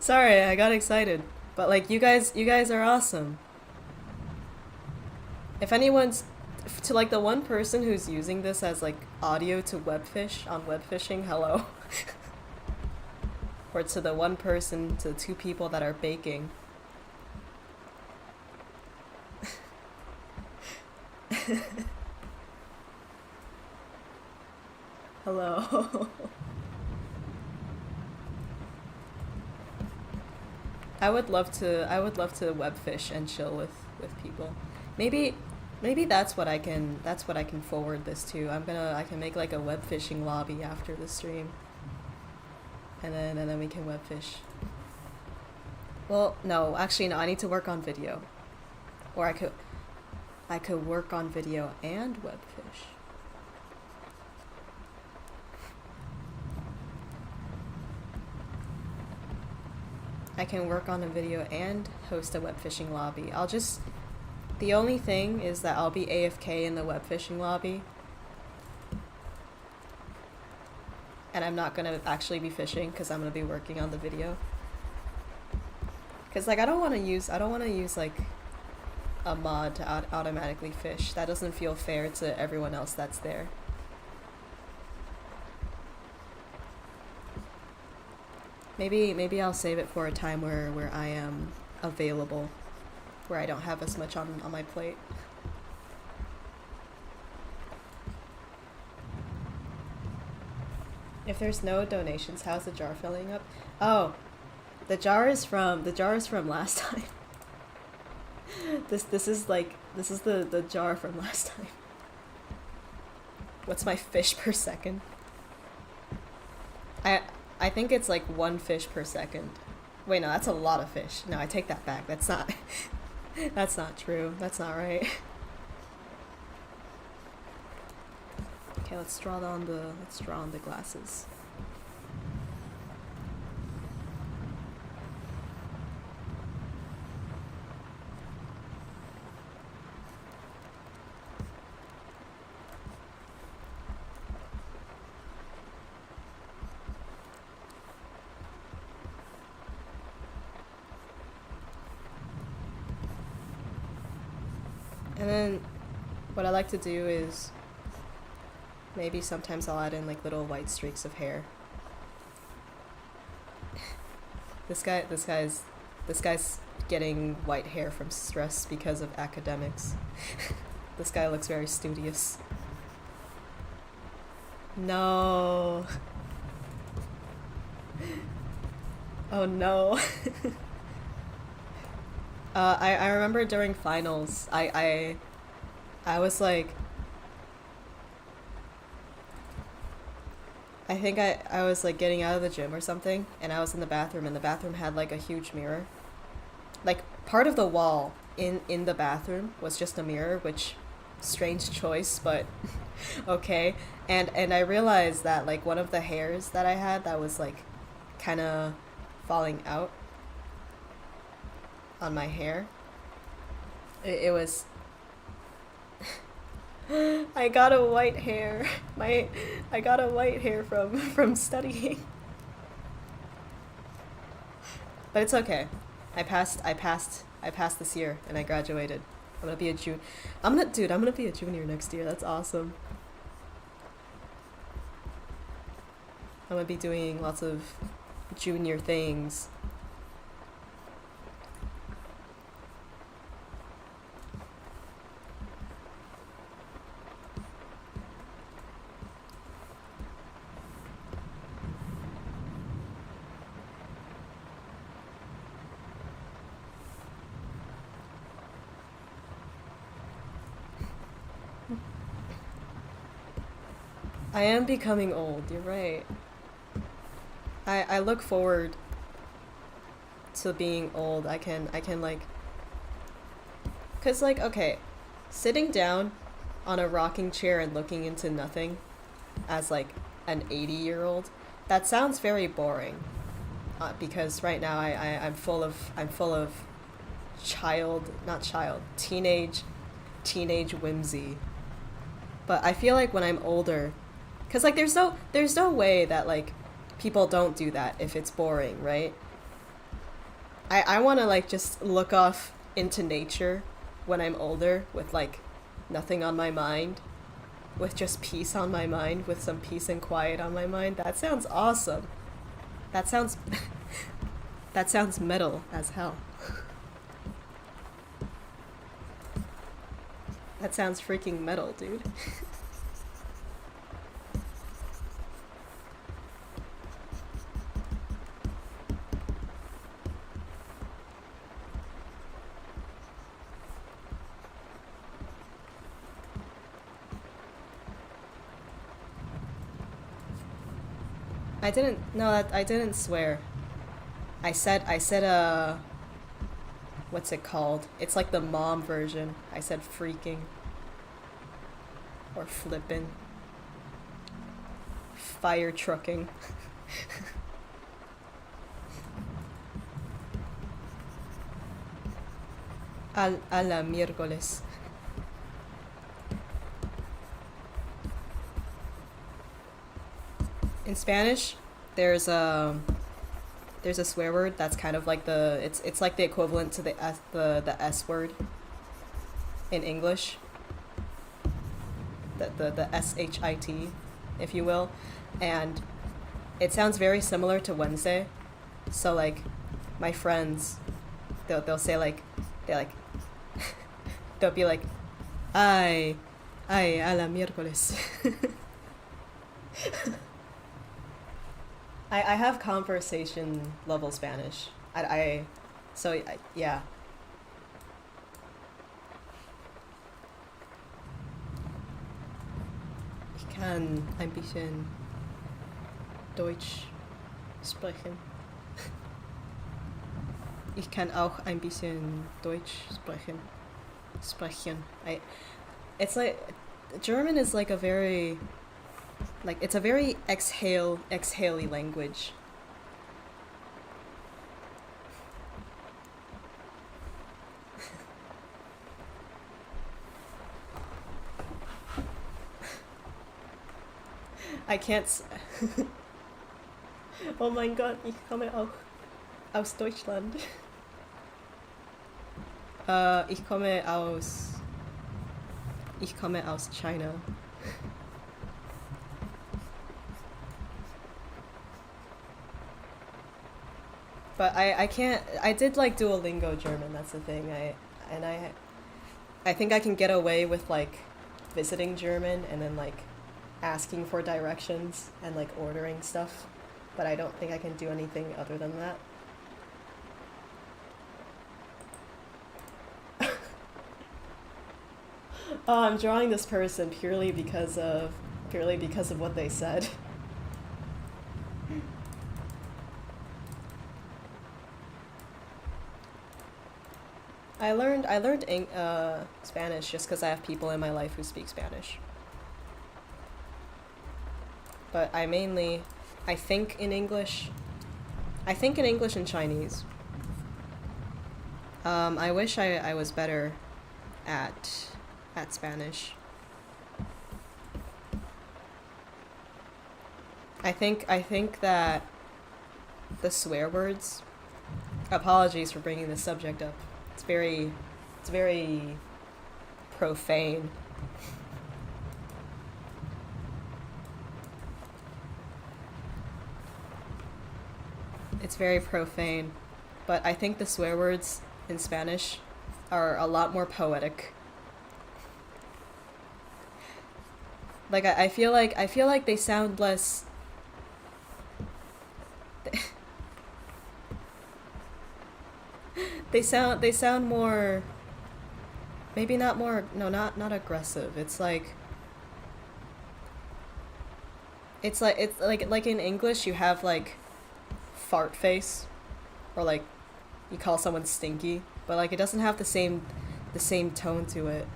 Sorry, I got excited. But like you guys are awesome. If anyone's to like the one person who's using this as like audio to webfish on web fishing, hello. Or to the one person, to the two people that are baking. Hello. I would love to webfish and chill with people. Maybe that's what I can forward this to. I can make like a web fishing lobby after the stream. And then we can webfish. Well, no, actually no, I need to work on video. Or I could work on video and webfish. I can work on a video and host a web fishing lobby. The only thing is that I'll be AFK in the web fishing lobby. And I'm not gonna actually be fishing because I'm gonna be working on the video. Cause like I don't wanna use like a mod to automatically fish. That doesn't feel fair to everyone else that's there. Maybe I'll save it for a time where I am available, where I don't have as much on my plate. If there's no donations, how's the jar filling up? Oh, the jar is from last time. This is the jar from last time. What's my fish per second? I think it's like 1 fish per second. Wait, no, that's a lot of fish. No, I take that back. That's not that's not true. That's not right. Okay, let's draw on the glasses. And then what I like to do is maybe sometimes I'll add in like little white streaks of hair. This guy's getting white hair from stress because of academics. This guy looks very studious. No. Oh no. I remember during finals, I was like, I think I was like getting out of the gym or something, and I was in the bathroom, and the bathroom had like a huge mirror. Like part of the wall in the bathroom was just a mirror, which strange choice, but okay. And I realized that like one of the hairs that I had that was like kind of falling out on my hair. It was I got a white hair. I got a white hair from studying. But it's okay. I passed this year and I graduated. I'm gonna be a I'm gonna be a junior next year. That's awesome. I'm gonna be doing lots of junior things. I am becoming old, you're right. I look forward to being old. I can like Cause like, okay, sitting down on a rocking chair and looking into nothing as like an 80-year-old, that sounds very boring. Because right now I'm full of not child, teenage whimsy. But I feel like when I'm older, cause like there's no way that like people don't do that if it's boring, right? I want to like just look off into nature when I'm older with like nothing on my mind, with just peace on my mind, with some peace and quiet on my mind. That sounds awesome. That sounds that sounds metal as hell. That sounds freaking metal, dude. I didn't no that I didn't swear. I said what's it called? It's like the mom version. I said freaking or flippin', fire trucking. A la miércoles. In Spanish, there's a there's a swear word that's kind of like it's like the equivalent to the S word in English. The shit, if you will, and it sounds very similar to Wednesday. So like, my friends, they'll say like they like they'll be like, ay a la miércoles. I have conversation level Spanish. Yeah. Ich kann ein bisschen Deutsch sprechen. Ich kann auch ein bisschen Deutsch sprechen. It's like German is like a very like it's a very exhaley language. I can't Oh mein Gott, ich komme auch aus Deutschland. Ich komme aus China. But I can't. I did like Duolingo German. That's the thing. I think I can get away with like visiting German and then like asking for directions and like ordering stuff, but I don't think I can do anything other than that. Oh, I'm drawing this person purely because of what they said. I learned Spanish just because I have people in my life who speak Spanish. But I think in English. I think in English and Chinese. I wish I was better at Spanish. I think that the swear words. Apologies for bringing this subject up. It's very profane. It's very profane, but I think the swear words in Spanish are a lot more poetic. Like I feel like they sound less they sound more, maybe not more, no, not aggressive. It's like in English you have like fart face, or like you call someone stinky, but like it doesn't have the same tone to it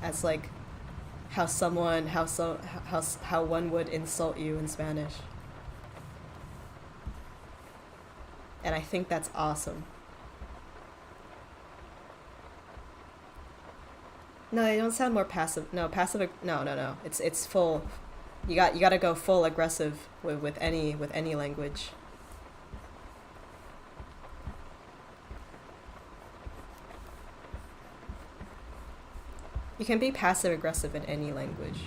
as like how one would insult you in Spanish. And I think that's awesome. No, they don't sound more passive. No, passive. No, no, no. It's full. You gotta go full aggressive with any language. You can be passive aggressive in any language.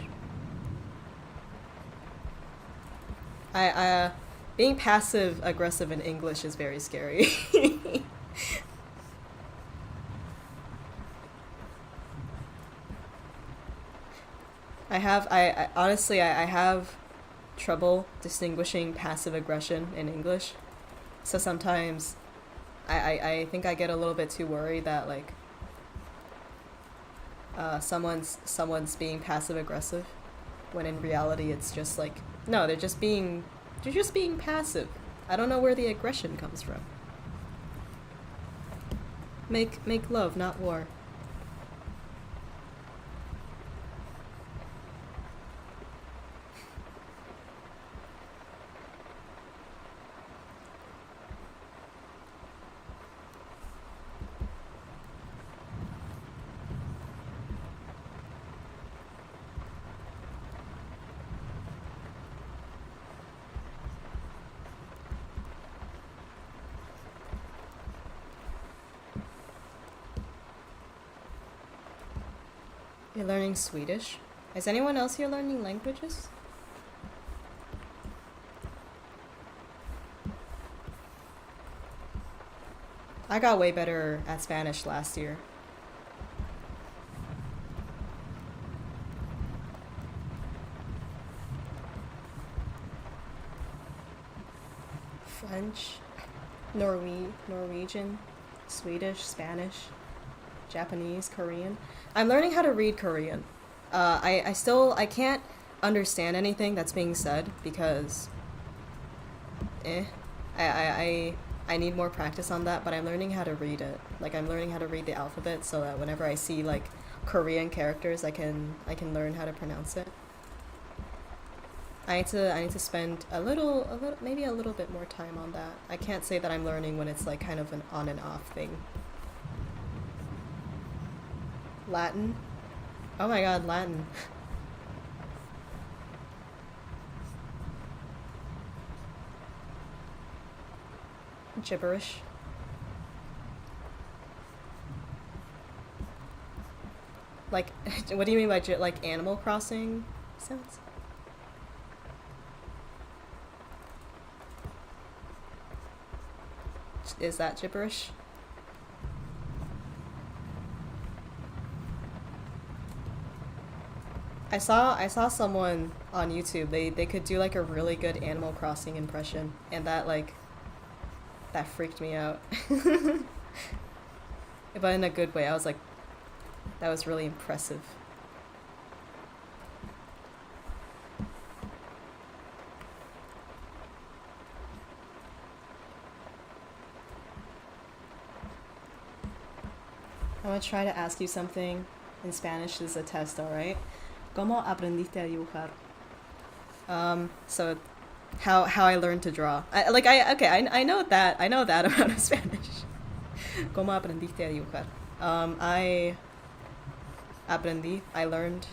I being passive aggressive in English is very scary. I honestly I have trouble distinguishing passive aggression in English. So sometimes I think I get a little bit too worried that like someone's being passive aggressive when in reality it's just like no, they're just being passive. I don't know where the aggression comes from. Make love, not war. You're learning Swedish? Is anyone else here learning languages? I got way better at Spanish last year. French, Norwegian, Swedish, Spanish, Japanese, Korean. I'm learning how to read Korean. I can't understand anything that's being said because eh. I need more practice on that, but I'm learning how to read it. Like I'm learning how to read the alphabet so that whenever I see like Korean characters I can learn how to pronounce it. I need to spend a little maybe a little bit more time on that. I can't say that I'm learning when it's like kind of an on and off thing. Latin? Oh my god, Latin. Gibberish. Like, what do you mean by like Animal Crossing sounds? Is that gibberish? I saw someone on YouTube. They could do like a really good Animal Crossing impression, and that freaked me out. But in a good way. I was like, that was really impressive. I'm gonna try to ask you something in Spanish. This is a test, alright? ¿Cómo aprendiste a dibujar? So how I learned to draw. I know that. I know that amount of Spanish. ¿Cómo aprendiste a dibujar? I learned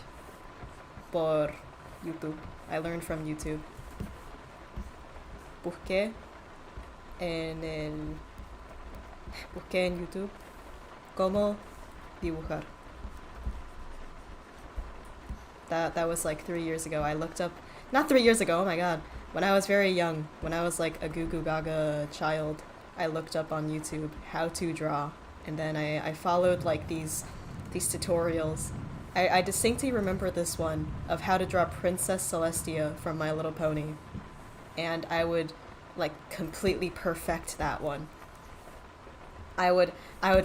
por YouTube. I learned from YouTube. Busqué en el busqué en YouTube cómo dibujar. That was like 3 years ago. I looked up, not 3 years ago, oh my god, when I was very young, when I was like a goo goo gaga child, I looked up on YouTube how to draw, and then I followed like these tutorials. I distinctly remember this one of how to draw Princess Celestia from My Little Pony, and I would like completely perfect that one. I would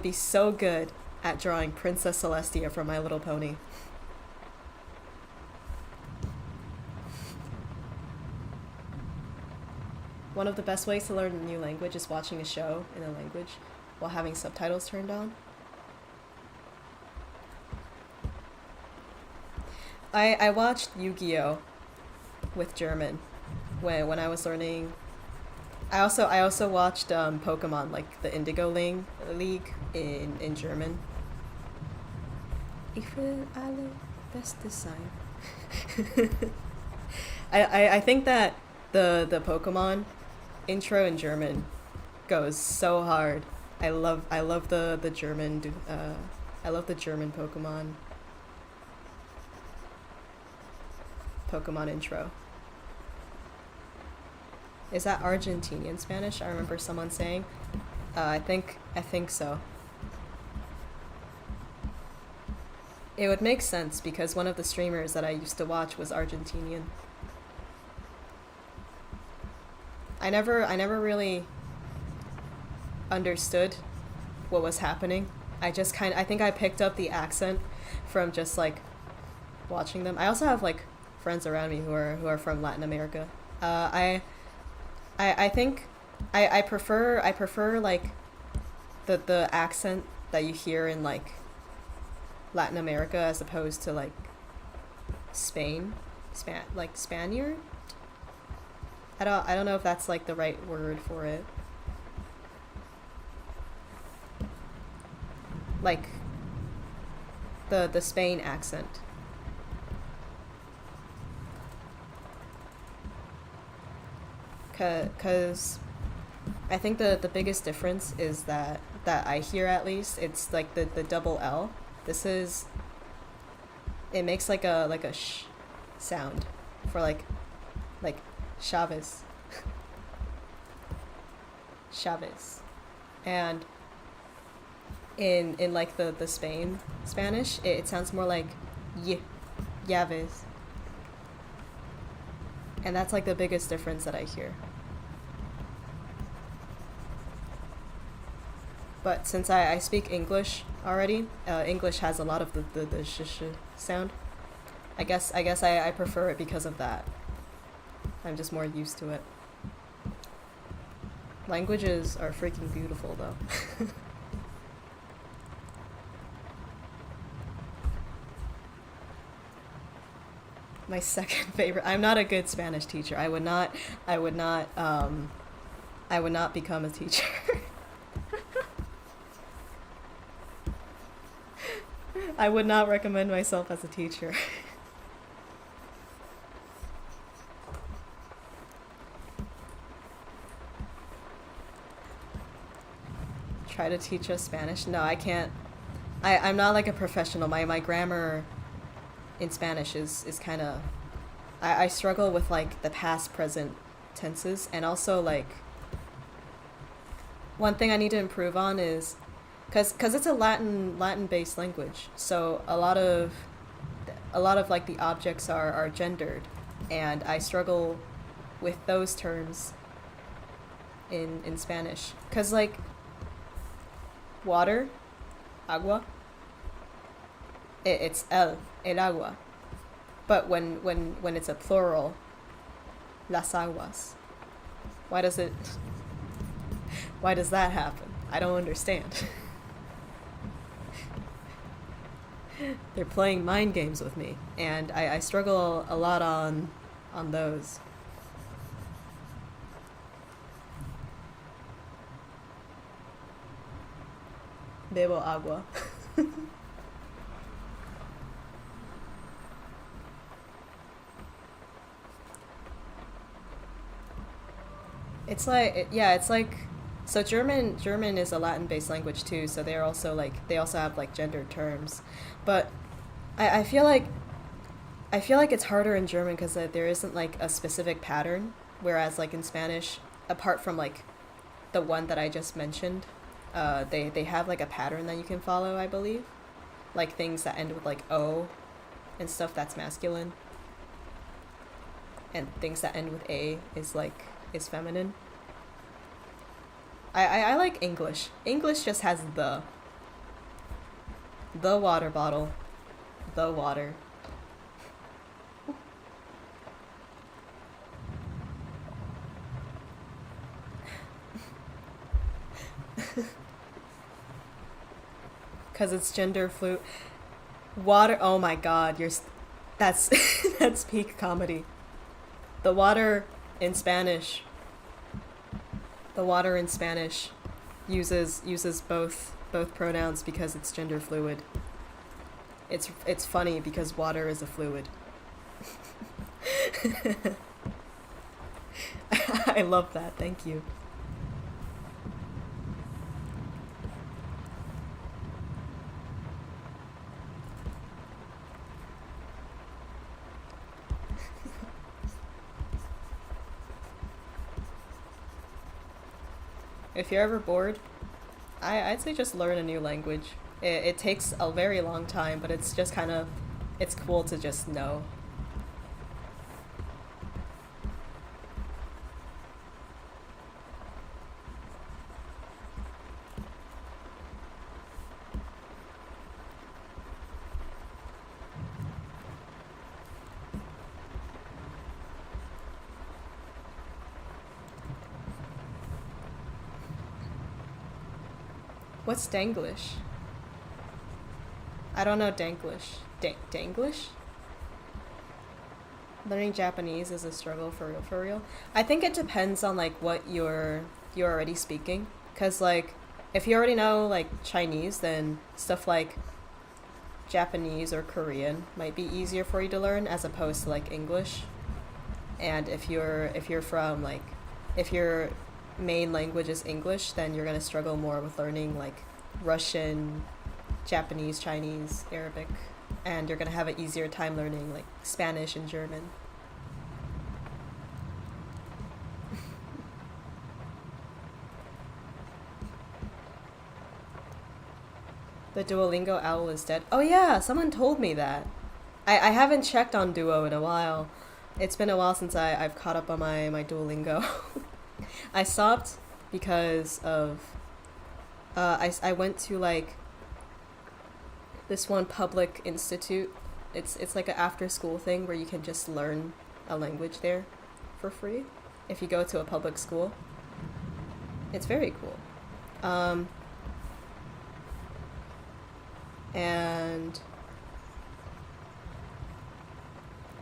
be so good at drawing Princess Celestia from My Little Pony. One of the best ways to learn a new language is watching a show in a language while having subtitles turned on. I watched Yu-Gi-Oh with German when I was learning. I also watched Pokemon, like the Indigo League in German. Ich will alle Beste sein. I think that the Pokemon intro in German goes so hard. I love the German I love the German Pokemon intro. Is that Argentinian Spanish? I remember someone saying. I think so. It would make sense because one of the streamers that I used to watch was Argentinian. I never really understood what was happening. I think I picked up the accent from just like watching them. I also have like friends around me who are from Latin America. I think I prefer like the accent that you hear in like Latin America as opposed to like like Spaniard. I don't know if that's like the right word for it. Like the Spain accent. Cause I think the biggest difference is that I hear at least it's like the double L. This is it makes like a sh sound for like Chavez. Chavez. And in like the Spanish, it sounds more like y Yaves. And that's like the biggest difference that I hear. But since I speak English already, English has a lot of the sh sound. I guess I prefer it because of that. I'm just more used to it. Languages are freaking beautiful though. My second favorite. I'm not a good Spanish teacher. I would not become a teacher. I would not recommend myself as a teacher. Try to teach us Spanish? No, I can't. I'm not like a professional. My grammar in Spanish is kind of. I struggle with like the past present tenses, and also like one thing I need to improve on is because it's a Latin based language, so a lot of like the objects are gendered, and I struggle with those terms in Spanish because like water, agua, it's el agua, but when it's a plural, las aguas. Why does it? Why does that happen? I don't understand. They're playing mind games with me, and I struggle a lot on those. Bebo agua. It's like so German is a Latin-based language too, so they also have like gendered terms, but I feel like it's harder in German because there isn't like a specific pattern, whereas like in Spanish, apart from like the one that I just mentioned, they have like a pattern that you can follow, I believe, like things that end with like o, and stuff that's masculine, and things that end with a is feminine. I like English. English just has the water bottle, the water. Because it's gender fluid. Water, oh my god, That's that's peak comedy. The water in Spanish, the water in Spanish uses both pronouns because it's gender fluid. It's funny because water is a fluid. I love that. Thank you. If you're ever bored, I'd say just learn a new language. It takes a very long time, but it's just kind of, it's cool to just know. What's Danglish? I don't know Danglish. Danglish? Learning Japanese is a struggle for real, for real. I think it depends on like what you're already speaking. Cause like if you already know like Chinese, then stuff like Japanese or Korean might be easier for you to learn as opposed to like English. And if you're from like if your main language is English, then you're gonna struggle more with learning like Russian, Japanese, Chinese, Arabic, and you're gonna have an easier time learning like Spanish and German. The Duolingo owl is dead. Oh yeah, someone told me that. I haven't checked on Duo in a while. It's been a while since I've caught up on my Duolingo. I stopped because of I went to like this one public institute. It's like an after school thing where you can just learn a language there for free if you go to a public school. It's very cool. And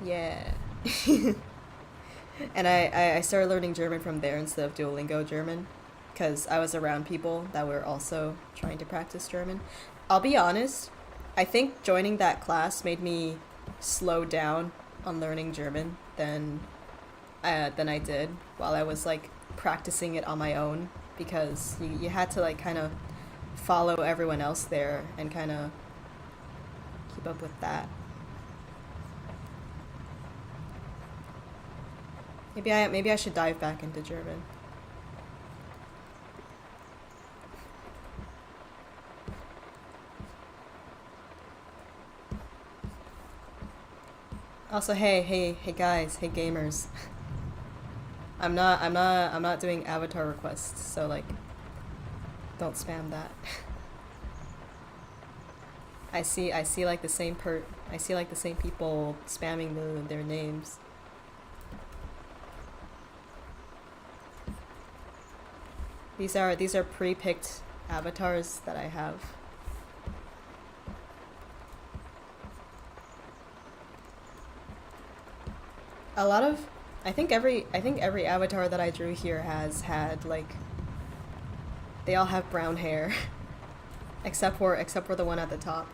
yeah. And I started learning German from there instead of Duolingo German because I was around people that were also trying to practice German. I'll be honest, I think joining that class made me slow down on learning German than I did while I was like practicing it on my own because you had to like kind of follow everyone else there and kind of keep up with that. Maybe I should dive back into German. Also, hey guys, hey gamers. I'm not doing avatar requests, so like don't spam that. I see like the same I see like the same people spamming their names. These are pre-picked avatars that I have. A lot of I think every avatar that I drew here has had like they all have brown hair except for the one at the top.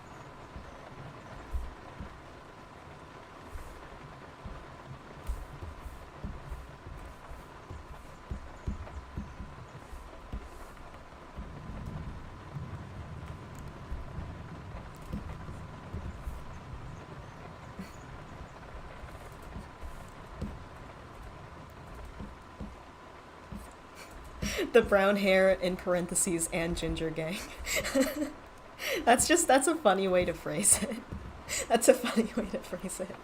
The brown hair in parentheses and ginger gang. That's a funny way to phrase it. That's a funny way to phrase it.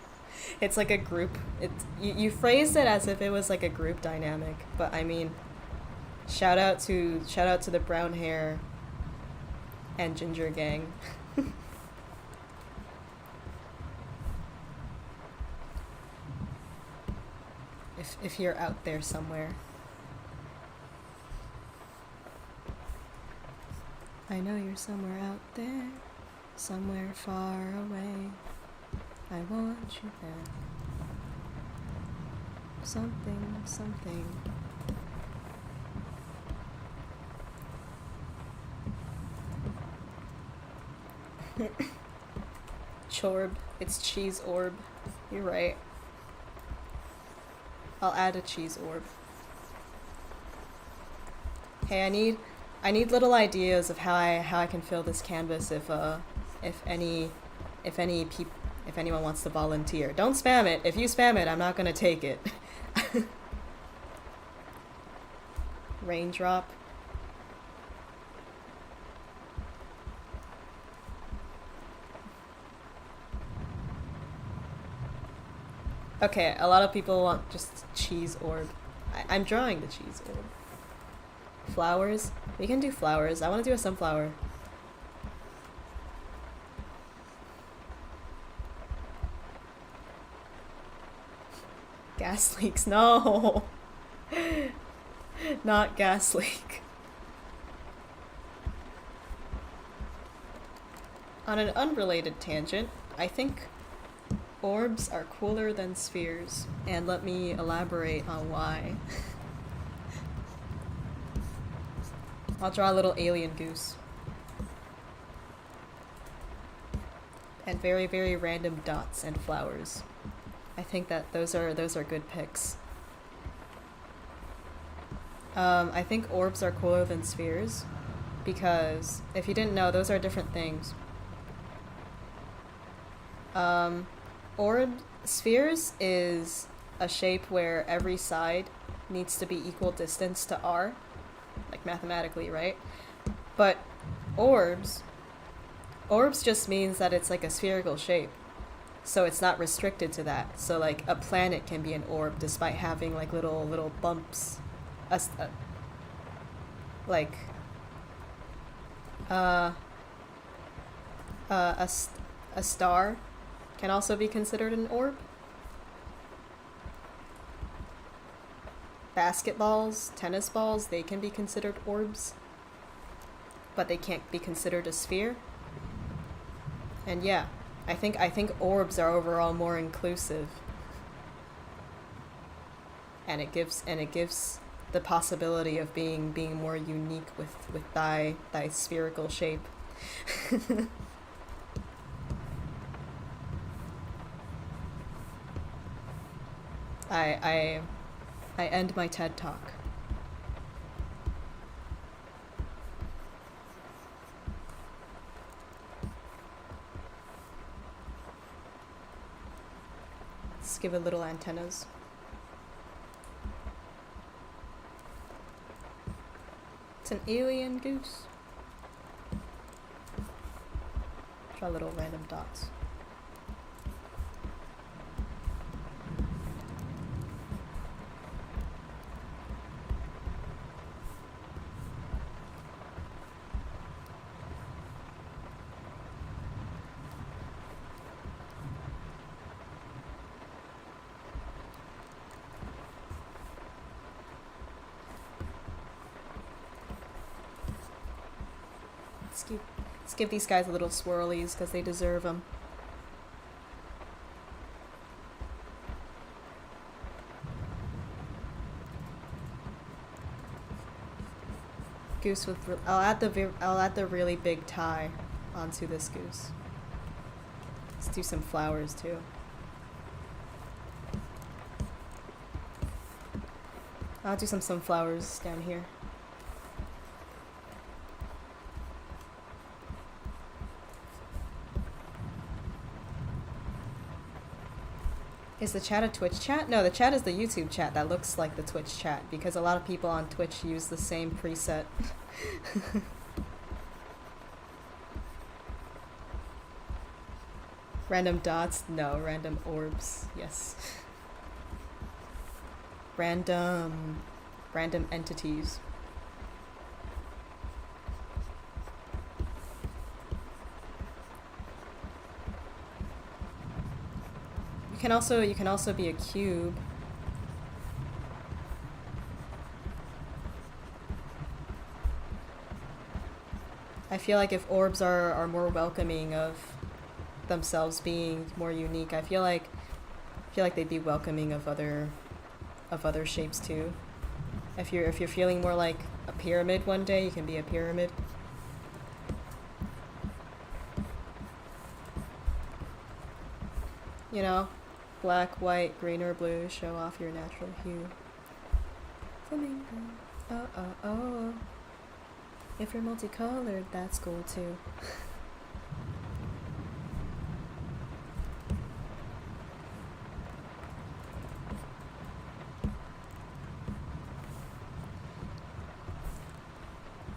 It's like a group. You phrased it as if it was like a group dynamic, but I mean, shout out to the brown hair and ginger gang. If you're out there somewhere. I know you're somewhere out there, somewhere far away. I want you there. Something, something. Chorb. It's cheese orb. You're right. I'll add a cheese orb. Hey, I need little ideas of how I can fill this canvas if anyone wants to volunteer. Don't spam it. If you spam it, I'm not gonna take it. Raindrop. Okay, a lot of people want just cheese orb. I'm drawing the cheese orb. Flowers? We can do flowers. I want to do a sunflower. Gas leaks. No! Not gas leak. On an unrelated tangent, I think orbs are cooler than spheres, and let me elaborate on why. I'll draw a little alien goose. And very, very random dots and flowers. I think that those are good picks. I think orbs are cooler than spheres, because if you didn't know, those are different things. Spheres is a shape where every side needs to be equal distance to r, like mathematically, right? But orbs just means that it's like a spherical shape, so it's not restricted to that. So like a planet can be an orb despite having like little bumps. A star can also be considered an orb. Basketballs, tennis balls, they can be considered orbs, but they can't be considered a sphere. And yeah, I think orbs are overall more inclusive. And it gives the possibility of being more unique with thy spherical shape. I end my TED Talk. Let's give it little antennas. It's an alien goose. Draw little random dots. Let's give these guys a little swirlies because they deserve them. Goose with I'll add the really big tie onto this goose. Let's do some flowers too. I'll do some sunflowers down here. Is the chat a Twitch chat? No, the chat is the YouTube chat that looks like the Twitch chat because a lot of people on Twitch use the same preset. Random dots? No, random orbs. Yes. Random entities. You can also be a cube. I feel like if orbs are more welcoming of themselves being more unique. I feel like they'd be welcoming of other shapes too. If you're feeling more like a pyramid one day, you can be a pyramid. You know, black, white, green, or blue, show off your natural hue. Flamingo. Oh, oh, oh. If you're multicolored, that's cool too.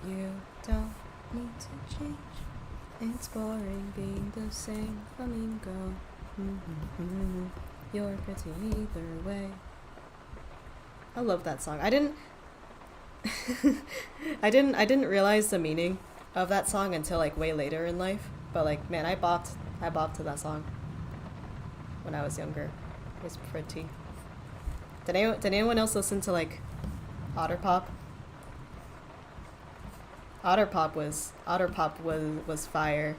You don't need to change. It's boring being the same flamingo. You're pretty either way. I love that song. I didn't I didn't realize the meaning of that song until like way later in life. But like, man, I bopped to that song when I was younger. It was pretty. Did anyone else listen to like Otter Pop? Otter Pop was fire.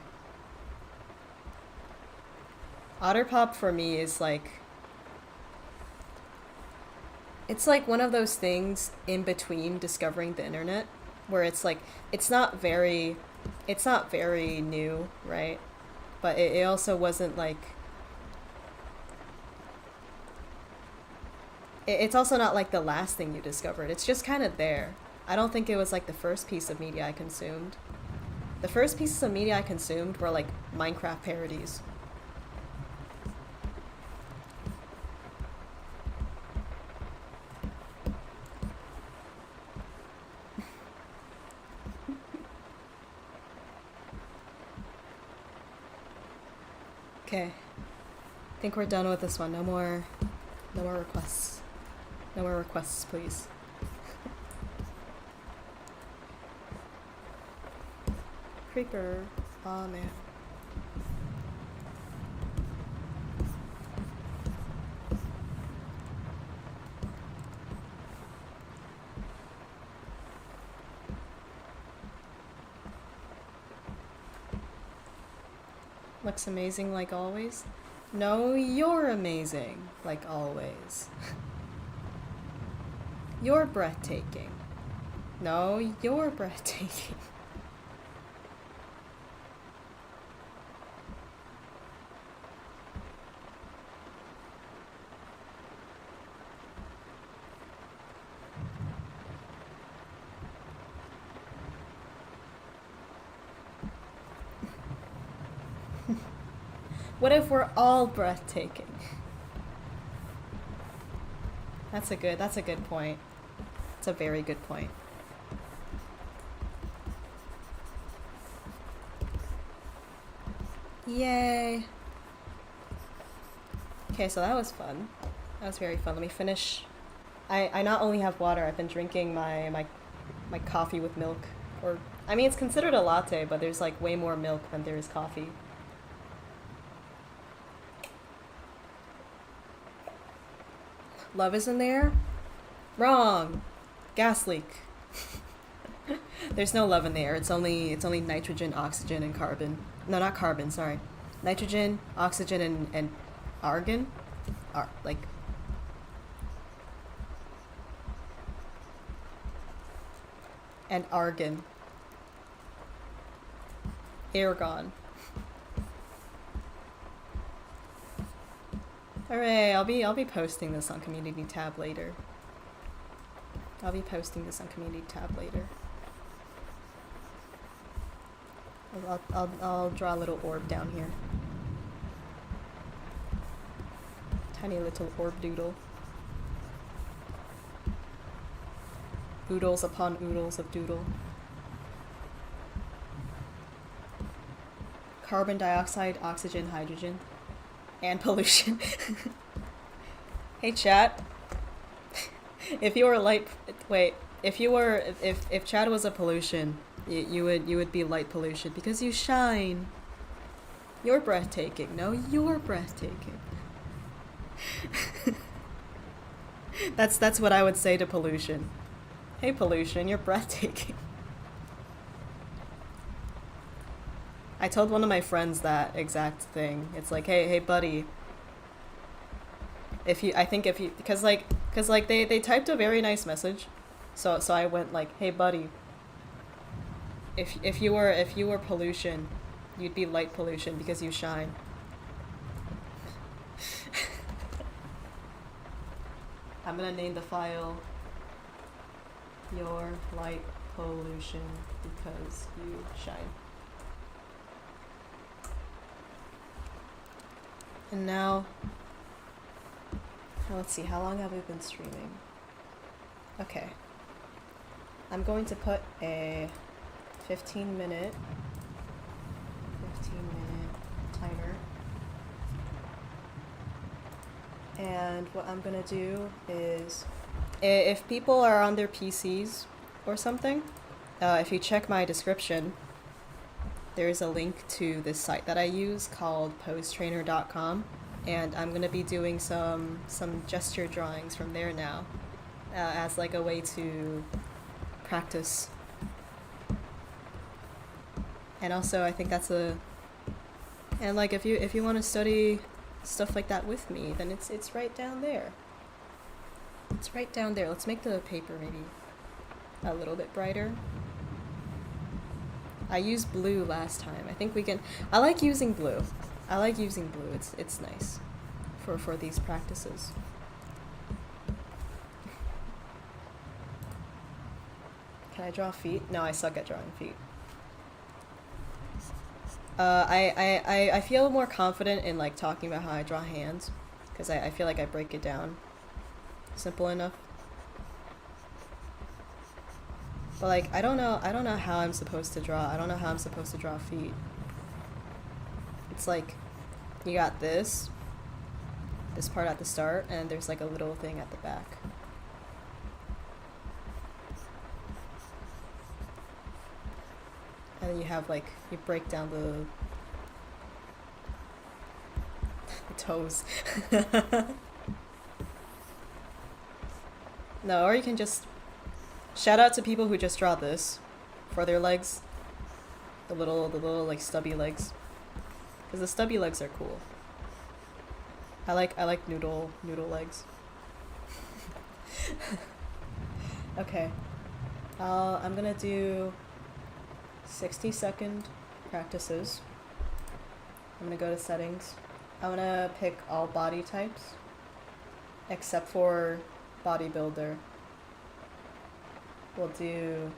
Otter Pop for me is like, it's like one of those things in between discovering the internet where it's like it's not very new, right? But it also wasn't like it's also not like the last thing you discovered. It's just kind of there. I don't think it was like the first piece of media I consumed. The first pieces of media I consumed were like Minecraft parodies. Okay. I think we're done with this one. No more requests. No more requests, please. Creeper. Aw, man. Looks amazing like always. No, you're amazing like always. You're breathtaking. No, you're breathtaking. What if we're all breathtaking? That's a good point. It's a very good point. Yay. Okay, so that was fun. That was very fun. Let me finish. I not only have water, I've been drinking my coffee with milk. Or, I mean, it's considered a latte, but there's like way more milk than there is coffee. Love is in there? Wrong. Gas leak. There's no love in the air. It's only nitrogen, oxygen, and carbon. No, not carbon. Sorry, nitrogen, oxygen, and argon. Like. And argon. Argon. Hooray! I'll be posting this on community tab later. I'll draw a little orb down here. Tiny little orb doodle. Oodles upon oodles of doodle. Carbon dioxide, oxygen, hydrogen. And pollution. Hey chat. If you were light, wait. If chat was a pollution, you would be light pollution because you shine. You're breathtaking. No, you're breathtaking. That's what I would say to pollution. Hey pollution, you're breathtaking. I told one of my friends that exact thing. It's like, hey, buddy. If you, I think if you, cause like they typed a very nice message, so I went like, hey, buddy. If you were pollution, you'd be light pollution because you shine. I'm gonna name the file your light pollution because you shine. And now, let's see, how long have we been streaming? Okay. I'm going to put a 15-minute timer. And what I'm gonna do is, if people are on their PCs or something, if you check my description, there's a link to this site that I use called posetrainer.com, and I'm gonna be doing some gesture drawings from there now, as like a way to practice. And also, I think that's and like if you want to study stuff like that with me, then it's right down there. It's right down there. Let's make the paper maybe a little bit brighter. I used blue last time. I think we can. I like using blue. It's nice for these practices. Can I draw feet? No, I suck at drawing feet. I feel more confident in like talking about how I draw hands, because I feel like I break it down simple enough. But like I don't know how I'm supposed to draw. I don't know how I'm supposed to draw feet. It's like you got this part at the start, and there's like a little thing at the back. And then you have like, you break down the toes. No, or you can just, shout out to people who just draw this for their legs. The little like stubby legs. Because the stubby legs are cool. I like noodle legs. Okay. I'm gonna do 60-second practices. I'm gonna go to settings. I'm gonna pick all body types except for bodybuilder. We'll do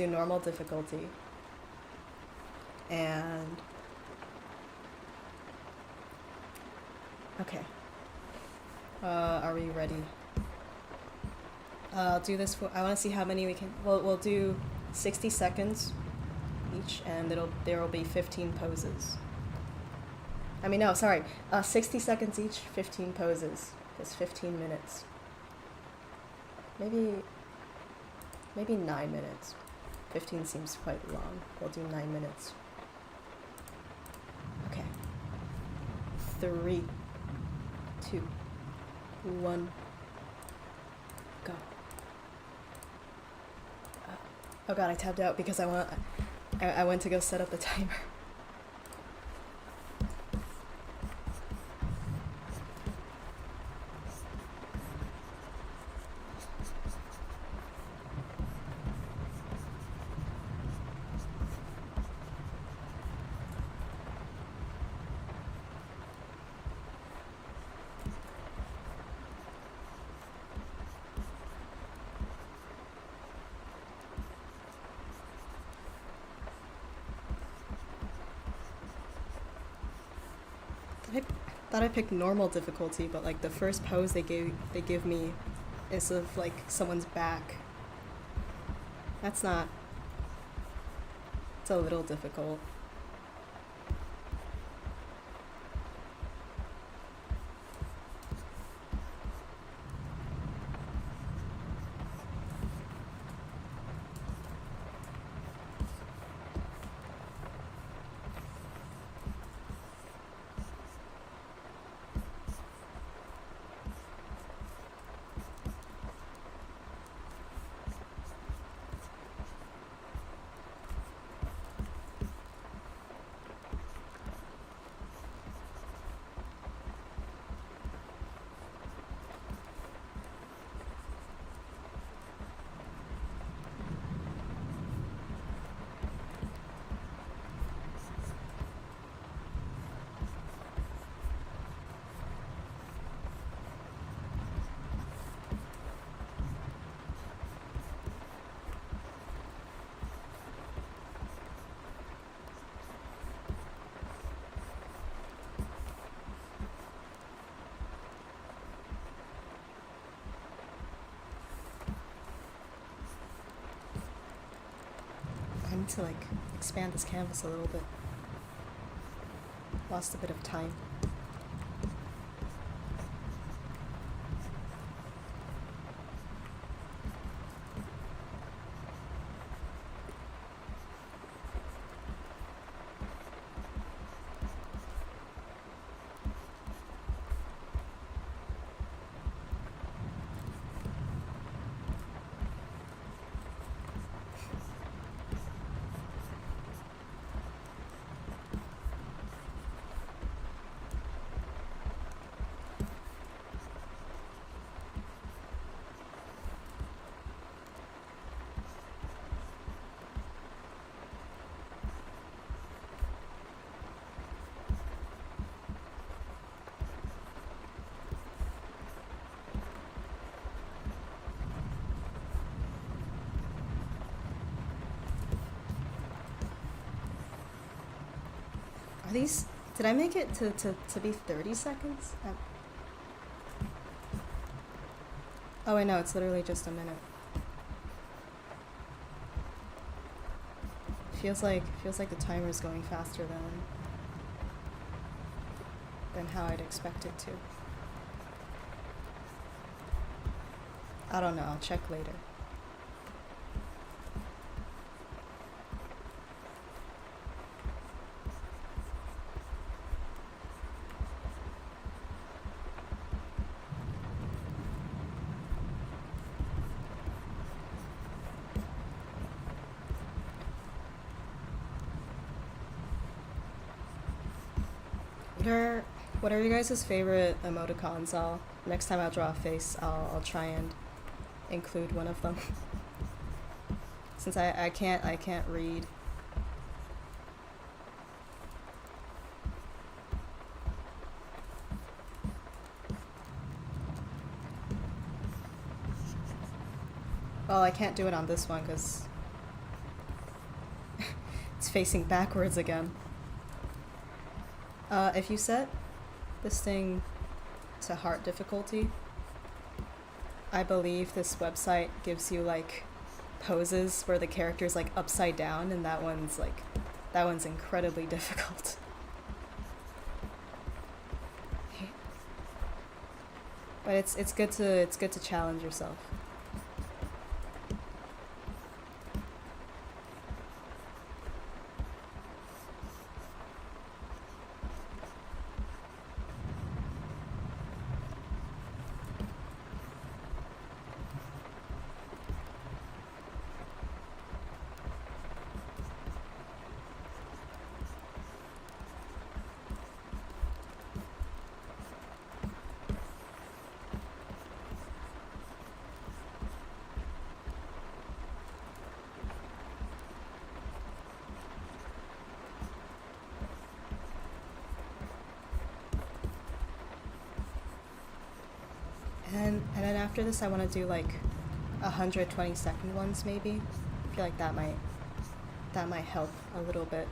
normal difficulty. And okay. Are we ready? I'll do this for, I want to see how many we can, we'll do 60 seconds each, and there will be 15 poses. I mean, no, sorry. 60 seconds each, 15 poses. It's 15 minutes. Maybe 9 minutes. 15 seems quite long. We'll do 9 minutes. Okay. 3, 2, 1, go. Oh god, I tabbed out because I went to go set up the timer. I thought I picked normal difficulty, but like the first pose they give me is of like someone's back. That's not. It's a little difficult. need to like expand this canvas a little bit. Lost a bit of time. Are these... Did I make it to be 30 seconds? Oh wait, no, it's literally just a minute. Feels like the timer's going faster than how I'd expect it to. I don't know, I'll check later. What are you guys' favorite emoticons? Next time I draw a face, I'll try and include one of them. Since I can't read. Well, I can't do it on this one because it's facing backwards again. If you set this thing to hard difficulty, I believe this website gives you like poses where the character's like upside down, and that one's incredibly difficult. But it's good to challenge yourself. And then after this, I want to do like 120-second ones, maybe. I feel like that might help a little bit.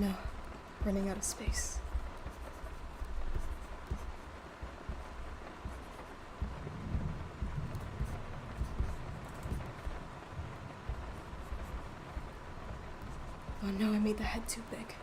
No, running out of space. Oh no, I made the head too big.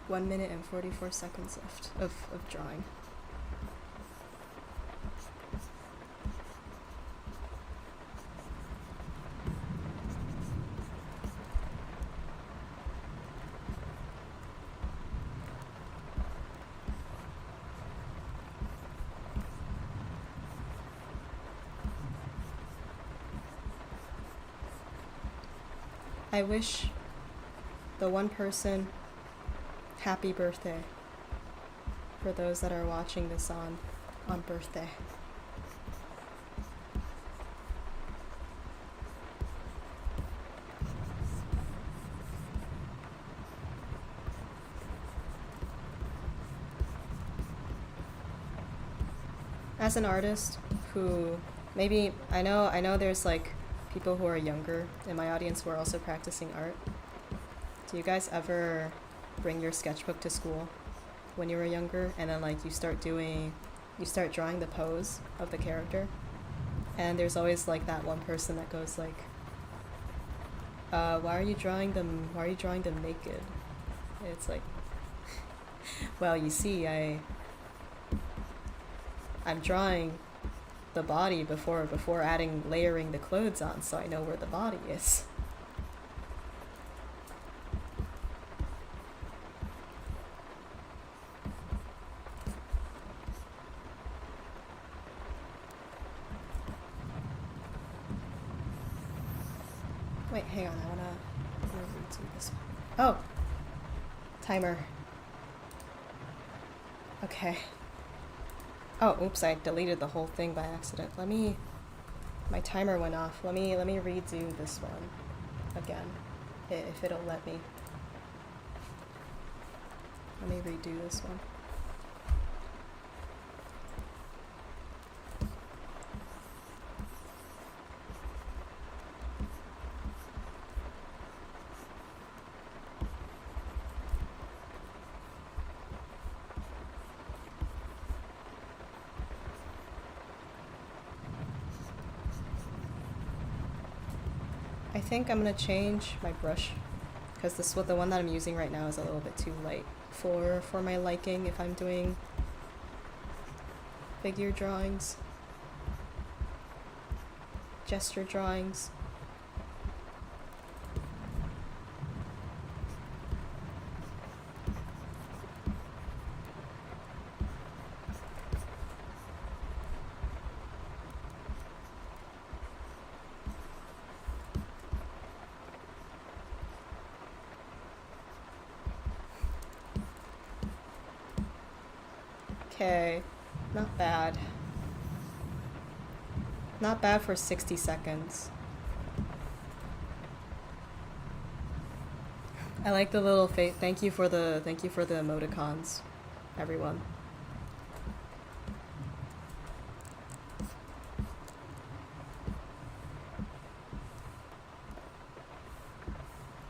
1 minute and 44 seconds left of drawing. I wish the one person happy birthday for those that are watching this on birthday. As an artist who maybe I know there's like people who are younger in my audience who are also practicing art. Do you guys ever bring your sketchbook to school when you were younger and then like you start drawing the pose of the character, and there's always like that one person that goes like, why are you drawing them naked? And it's like, well, you see, I'm drawing the body before layering the clothes on, so I know where the body is. Wait, hang on, I wanna redo this one. Oh! Timer. Okay. Oh, oops, I deleted the whole thing by accident. My timer went off. Let me redo this one again, if it'll let me. Let me redo this one. I think I'm gonna change my brush because the one that I'm using right now is a little bit too light for my liking if I'm doing figure drawings, gesture drawings. Okay, not bad. Not bad for 60 seconds. I like the little thank you for the emoticons, everyone.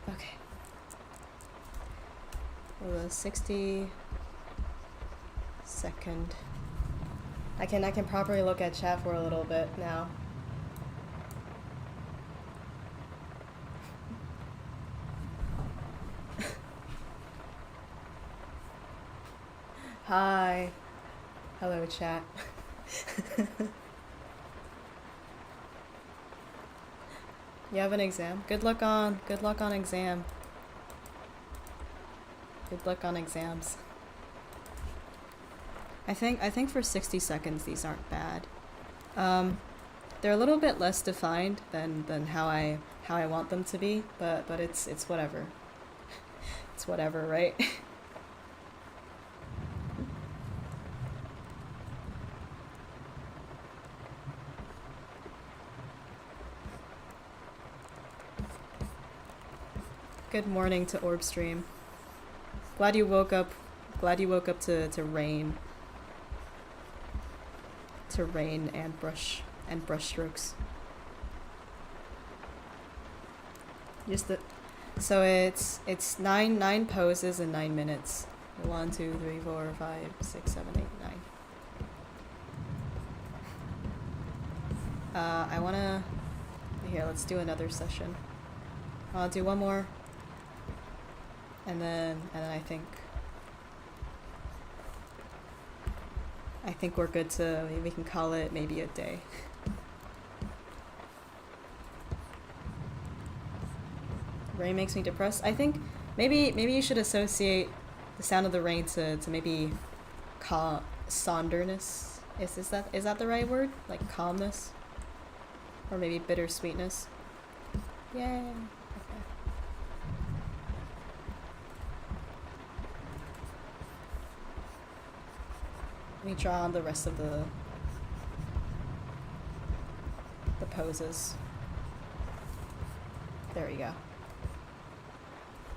Okay. Well, the 60 second. I can properly look at chat for a little bit now. Hi. Hello, chat. You have an exam? Good luck on exam. Good luck on exams. I think for 60 seconds these aren't bad. They're a little bit less defined than how I want them to be, but it's whatever. It's whatever, right? Good morning to Orbstream. Glad you woke up to rain. To rain and brush strokes. So it's nine poses in 9 minutes. 1, 2, 3, 4, 5, 6, 7, 8, 9. I wanna here. Let's do another session. I'll do one more, and then I think I think we're good to, we can call it maybe a day. Rain makes me depressed. I think maybe you should associate the sound of the rain to maybe sonderness. Is that the right word? Like calmness? Or maybe bittersweetness? Yay. Okay. Let me draw on the rest of the poses. There we go.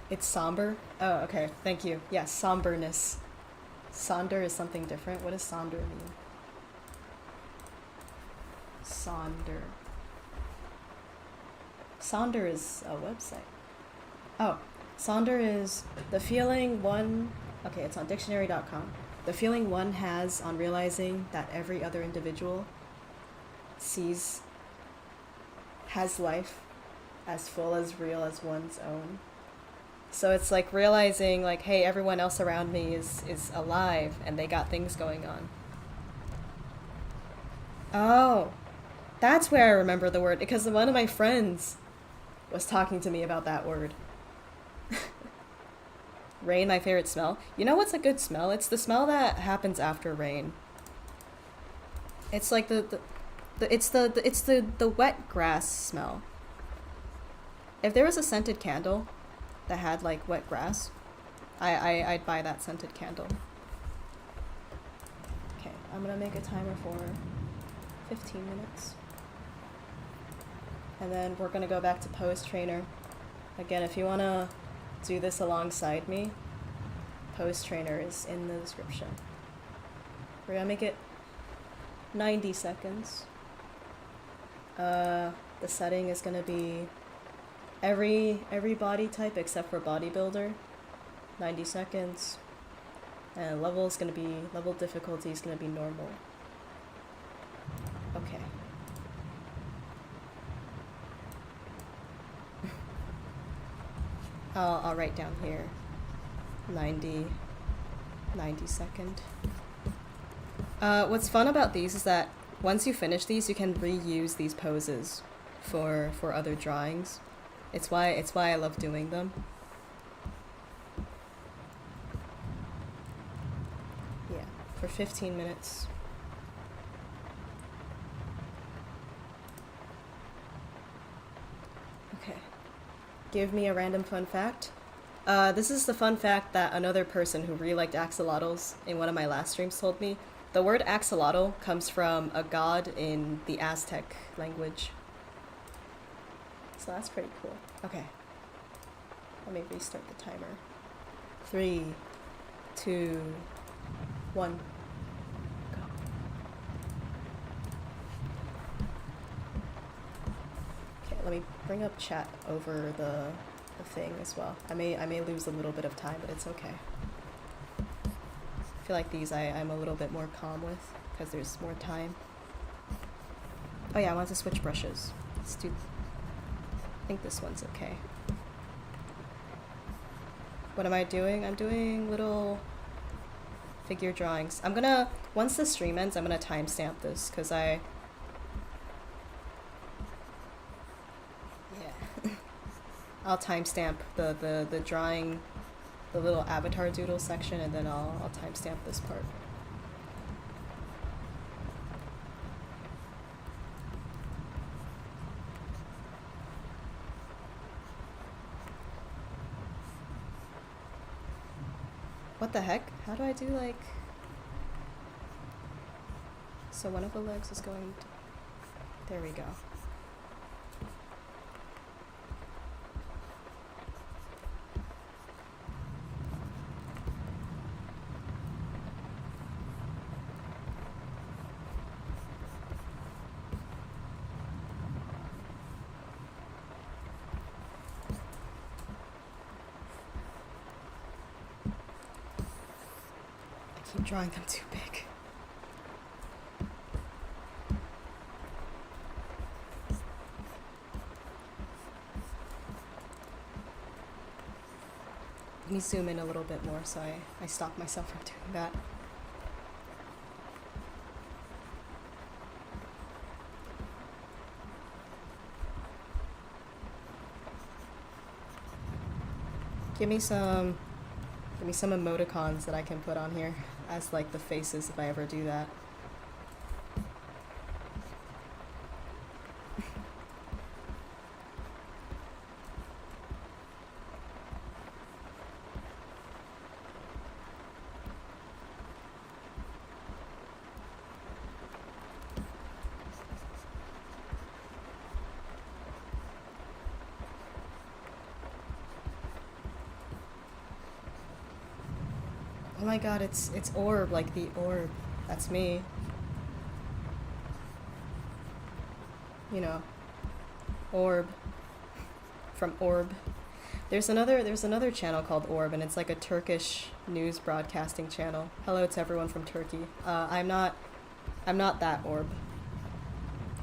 It's somber? Oh, okay. Thank you. Yeah, somberness. Sonder is something different. What does sonder mean? Sonder. Sonder is a website. Oh, sonder is the feeling one... Okay, it's on dictionary.com. The feeling one has on realizing that every other individual has life as full as real as one's own. So it's like realizing like, hey, everyone else around me is alive and they got things going on. Oh, that's where I remember the word, because one of my friends was talking to me about that word. Rain, my favorite smell. You know what's a good smell? It's the smell that happens after rain. It's like the wet grass smell. If there was a scented candle that had like wet grass, I'd buy that scented candle. Okay, I'm gonna make a timer for 15 minutes. And then we're gonna go back to posetrainer. Again, if you wanna do this alongside me, posetrainer is in the description. We're gonna make it 90 seconds. The setting is gonna be every body type except for bodybuilder. 90 seconds. And level difficulty is gonna be normal. Okay. I'll write down here 90 second. What's fun about these is that once you finish these, you can reuse these poses for other drawings. It's why I love doing them. Yeah, for 15 minutes. Okay. Give me a random fun fact. This is the fun fact that another person who really liked axolotls in one of my last streams told me. The word axolotl comes from a god in the Aztec language. So that's pretty cool. Okay. Let me restart the timer. 3, 2, 1. Go. Okay, let me bring up chat over the thing as well. I may lose a little bit of time, but it's okay. I feel like these I'm a little bit more calm with because there's more time. Oh yeah, I want to switch brushes. Let's do... I think this one's okay. What am I doing? I'm doing little figure drawings. I'm gonna, once the stream ends, I'm gonna timestamp this because yeah. I'll timestamp the drawing, the little avatar doodle section, and then I'll timestamp this part. What the heck? How do I do like... So one of the legs is going to... There we go. Keep drawing them too big. Let me zoom in a little bit more so I stop myself from doing that. Give me some emoticons that I can put on here as like the faces if I ever do that. Oh my god, it's orb, like the orb. That's me. You know, orb from Orb. There's another channel called Orb, and it's like a Turkish news broadcasting channel. Hello to everyone from Turkey. I'm not that Orb,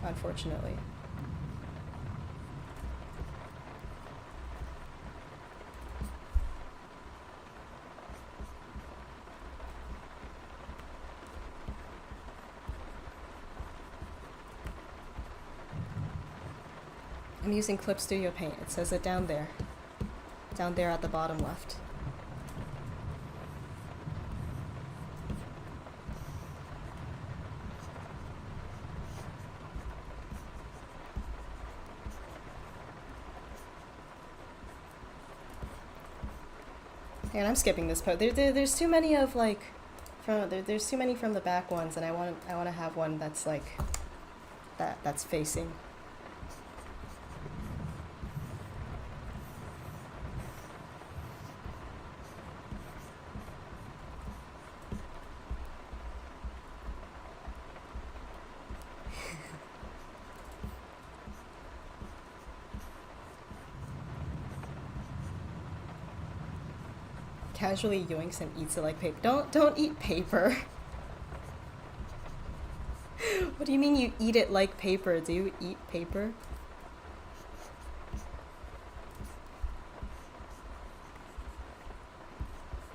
unfortunately. I'm using Clip Studio Paint. It says it down there. Down there at the bottom left. And I'm skipping this pose. There's too many of like, there's too many from the back ones, and I want to have one that's like, that's facing. Casually yoinks and eats it like paper. Don't eat paper. What do you mean you eat it like paper? Do you eat paper?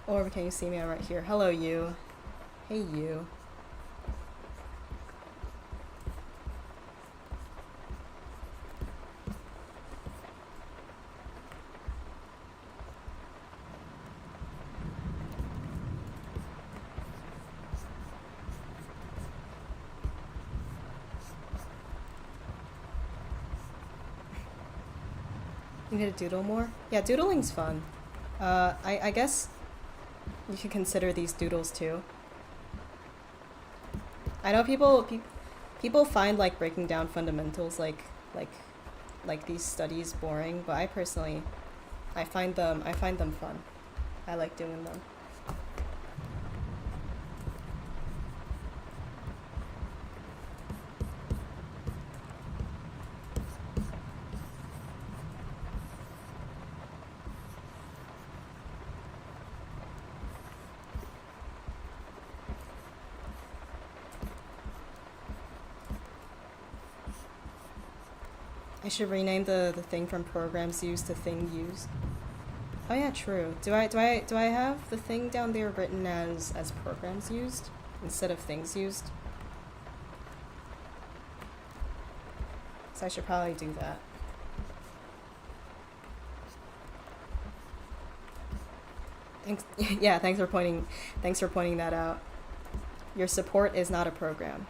Or can you see me? I'm right here. Hello, you. Hey, you. You need to doodle more? Yeah, doodling's fun. I guess you could consider these doodles too. I know people find like breaking down fundamentals like these studies boring, but I personally I find them fun. I like doing them. I should rename the thing from programs used to thing used. Oh yeah, true. Do I have the thing down there written as programs used instead of things used? So I should probably do that. Thanks. Yeah, thanks for pointing that out. Your support is not a program.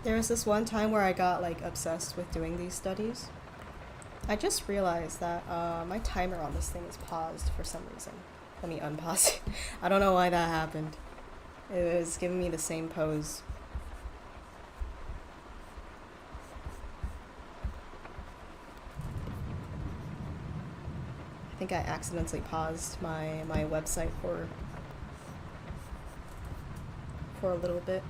There was this one time where I got like obsessed with doing these studies. I just realized that my timer on this thing is paused for some reason. Let me unpause it. I don't know why that happened. It was giving me the same pose. I think I accidentally paused my website for a little bit.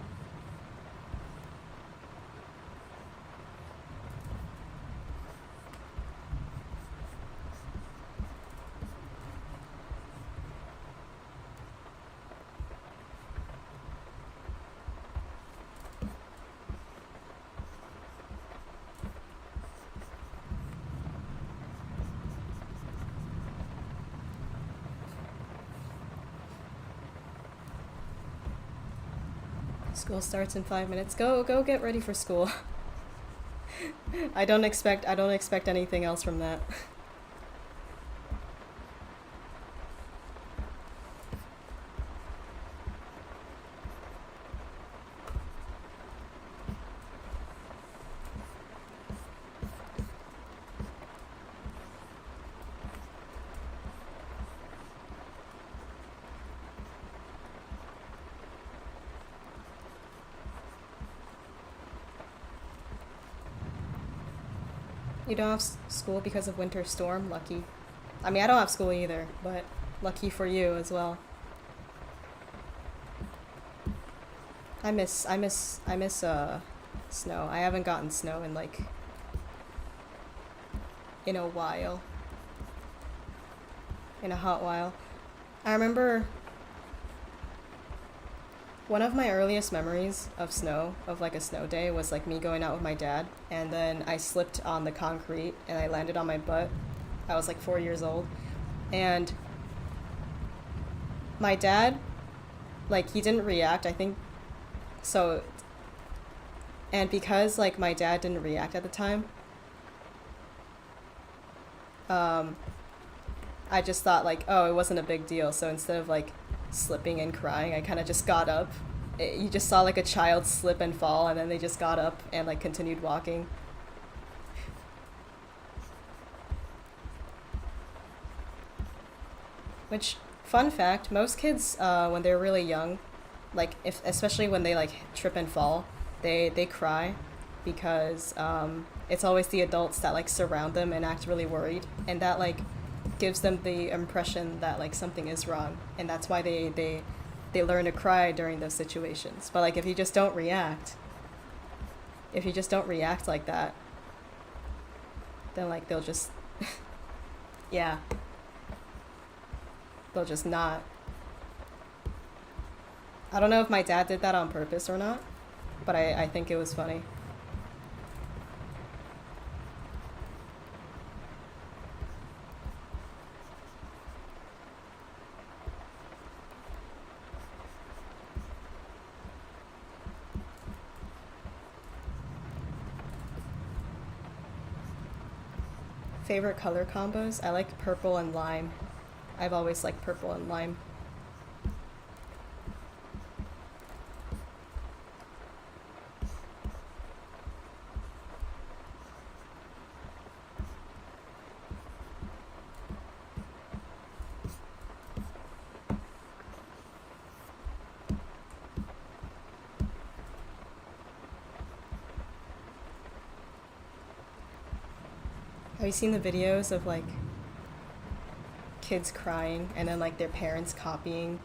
School starts in 5 minutes. Go get ready for school. I don't expect anything else from that. You don't have school because of winter storm? Lucky. I mean, I don't have school either, but lucky for you as well. I miss snow. I haven't gotten snow in like in a while. In a hot while. I remember one of my earliest memories of snow, of like a snow day, was like me going out with my dad, and then I slipped on the concrete and I landed on my butt. I was like 4 years old, and my dad, like, he didn't react, I think, so, and because like my dad didn't react at the time, I just thought like, oh, it wasn't a big deal, so instead of like slipping and crying, I kind of just got up. You just saw like a child slip and fall, and then they just got up and like continued walking. Which, fun fact, most kids when they're really young, like if especially when they like trip and fall, they cry because it's always the adults that like surround them and act really worried, and that like gives them the impression that like something is wrong, and that's why they learn to cry during those situations. But like if you just don't react like that, then like they'll just yeah, they'll just not. I don't know if my dad did that on purpose or not, but I think it was funny. Favorite color combos? I like purple and lime. I've always liked purple and lime. Have you seen the videos of like kids crying and then like their parents copying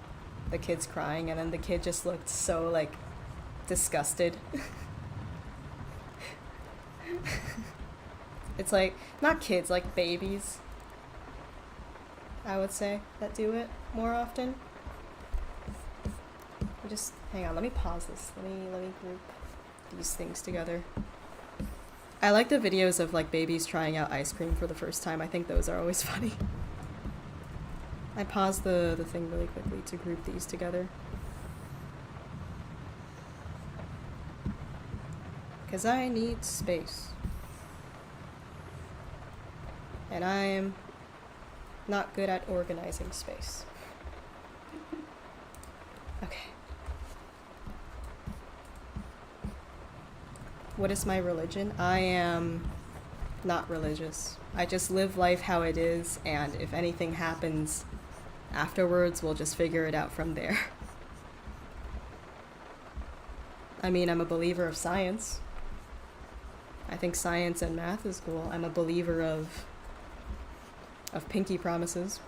the kids crying, and then the kid just looked so like disgusted? It's like not kids, like babies, I would say, that do it more often. Just hang on, let me pause this. Let me group these things together. I like the videos of like babies trying out ice cream for the first time. I think those are always funny. I paused the thing really quickly to group these together. Because I need space. And I'm not good at organizing space. Okay. What is my religion? I am not religious. I just live life how it is, and if anything happens afterwards, we'll just figure it out from there. I mean, I'm a believer of science. I think science and math is cool. I'm a believer of pinky promises.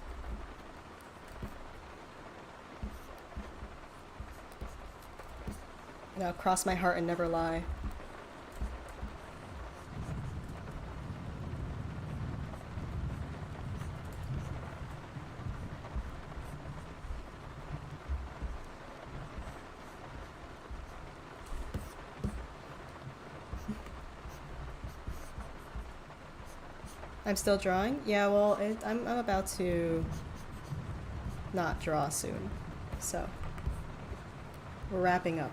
You know, cross my heart and never lie. I'm still drawing? Yeah, well, I'm about to not draw soon, so we're wrapping up.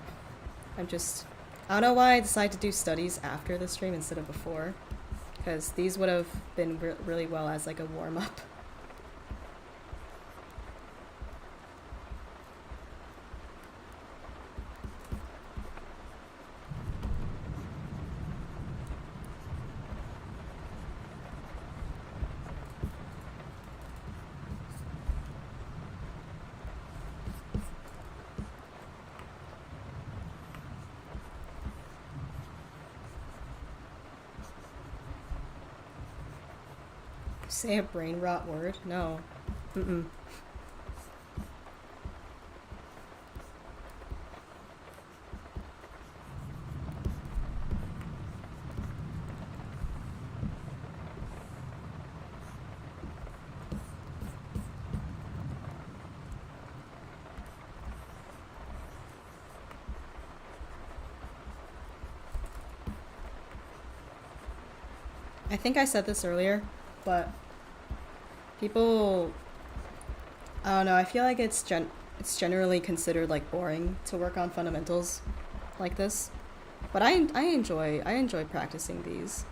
I don't know why I decided to do studies after the stream instead of before, because these would have been really well as like a warm-up. Say a brain rot word? No. Mm-mm. I think I said this earlier, but people, I don't know, I feel like it's generally considered like boring to work on fundamentals like this. But I enjoy practicing these.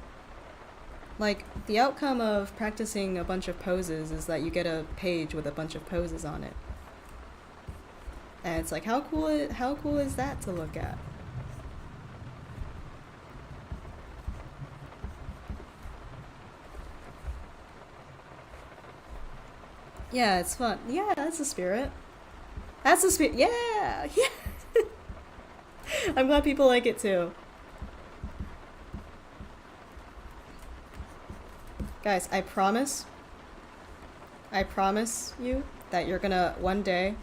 Like, the outcome of practicing a bunch of poses is that you get a page with a bunch of poses on it. And it's like, how cool is that to look at? Yeah, it's fun. Yeah, that's the spirit. That's the spirit. Yeah, yeah. I'm glad people like it too. Guys, I promise you that one day,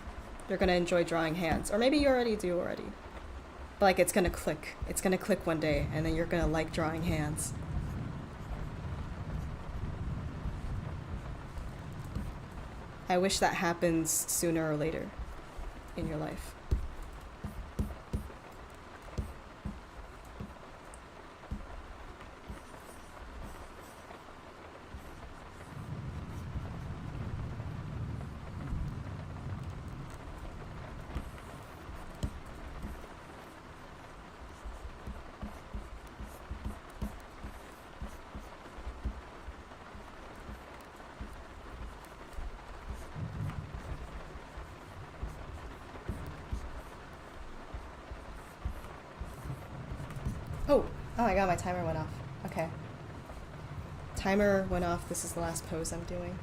you're gonna enjoy drawing hands. Or maybe you already do already. But like, it's gonna click. It's gonna click one day, and then you're gonna like drawing hands. I wish that happens sooner or later in your life. Oh my god, my timer went off. Okay. Timer went off. This is the last pose I'm doing.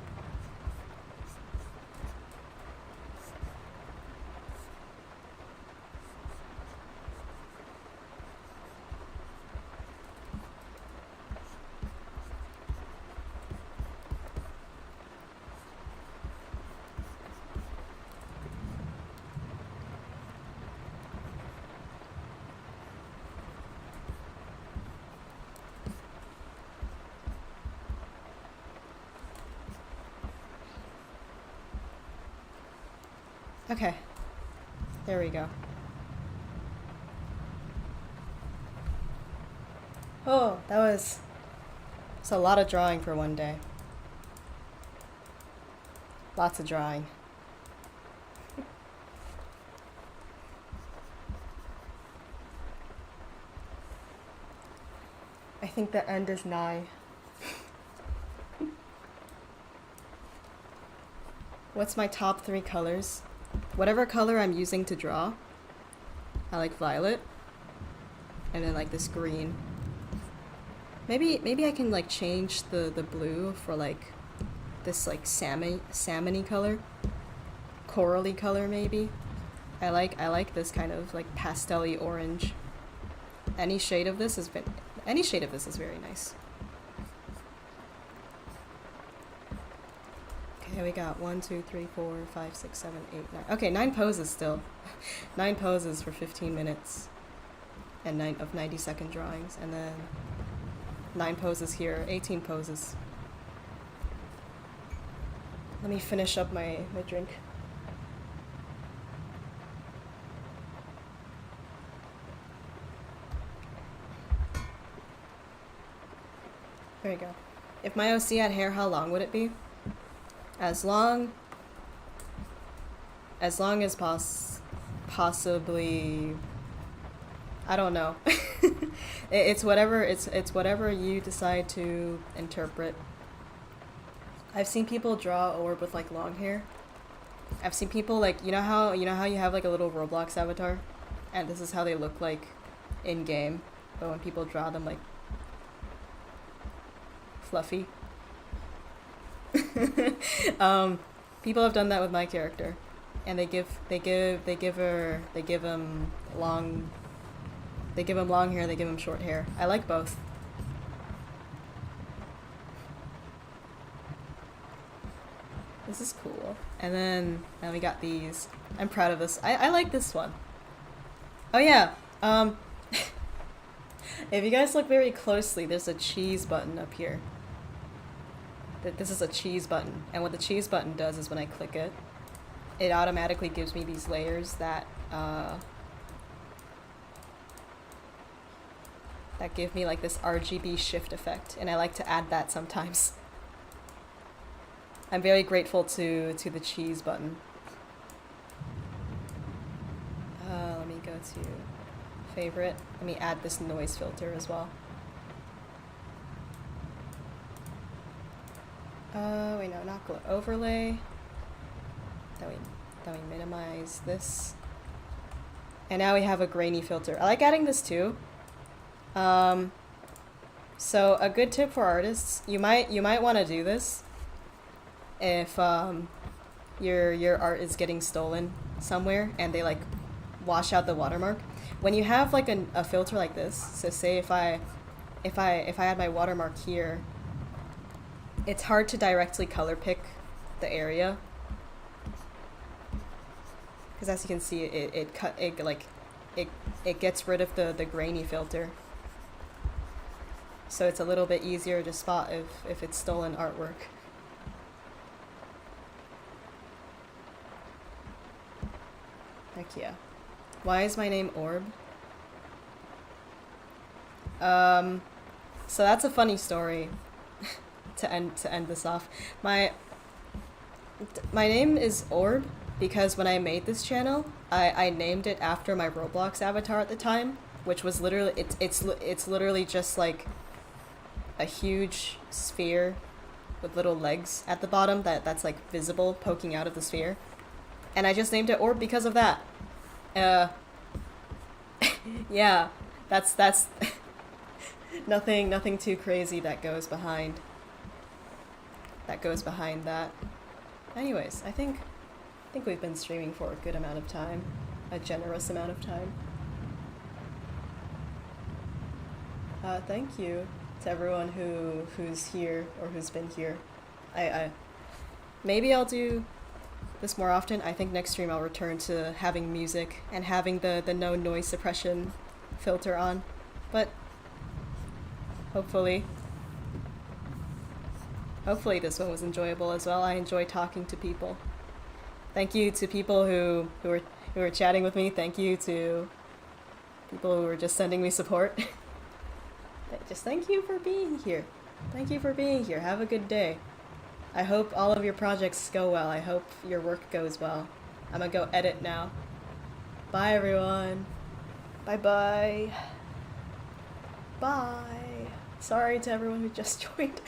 Okay, there we go. Oh, it's a lot of drawing for one day. Lots of drawing. I think the end is nigh. What's my top 3 colors? Whatever color I'm using to draw. I like violet. And then like this green. Maybe I can like change the blue for like this like salmon-y color. Corally color maybe. I like this kind of like pastel-y orange. Any shade of this is very nice. Okay, we got 1, 2, 3, 4, 5, 6, 7, 8, 9. Okay, 9 poses still. 9 poses for 15 minutes. And 90-second drawings. And then 9 poses here, 18 poses. Let me finish up my drink. There you go. If my OC had hair, how long would it be? As long as possibly I don't know. It's whatever it's whatever you decide to interpret. I've seen people draw orb with like long hair. I've seen people like you know how you have like a little Roblox avatar, and this is how they look like in game, but when people draw them like fluffy. um, People have done that with my character, and they give him long hair, they give him short hair. I like both. This is cool. And then we got these. I'm proud of this. I like this one. Oh yeah. If you guys look very closely, there's a cheese button up here. This is a cheese button, and what the cheese button does is when I click it, it automatically gives me these layers that give me like this RGB shift effect, and I like to add that sometimes. I'm very grateful to the cheese button. Let me go to favorite. Let me add this noise filter as well. Wait, no, not glow. Overlay. Then we minimize this. And now we have a grainy filter. I like adding this too. So a good tip for artists, you might want to do this if your art is getting stolen somewhere and they like wash out the watermark. When you have like a filter like this, so say if I had my watermark here, it's hard to directly color pick the area, because as you can see, it gets rid of the grainy filter, so it's a little bit easier to spot if it's stolen artwork. Heck yeah. Why is my name Orb? So that's a funny story. to end this off. My name is Orb because when I made this channel, I named it after my Roblox avatar at the time, which was literally it's literally just like a huge sphere with little legs at the bottom that's like visible poking out of the sphere. And I just named it Orb because of that. Yeah, that's nothing too crazy that goes behind that. Anyways, I think we've been streaming for a good amount of time, a generous amount of time. Thank you to everyone who's here or who's been here. I maybe I'll do this more often. I think next stream I'll return to having music and having the no noise suppression filter on, but hopefully this one was enjoyable as well. I enjoy talking to people. Thank you to people who were chatting with me. Thank you to people who were just sending me support. Just thank you for being here. Thank you for being here. Have a good day. I hope all of your projects go well. I hope your work goes well. I'm gonna go edit now. Bye everyone. Bye bye. Bye. Sorry to everyone who just joined.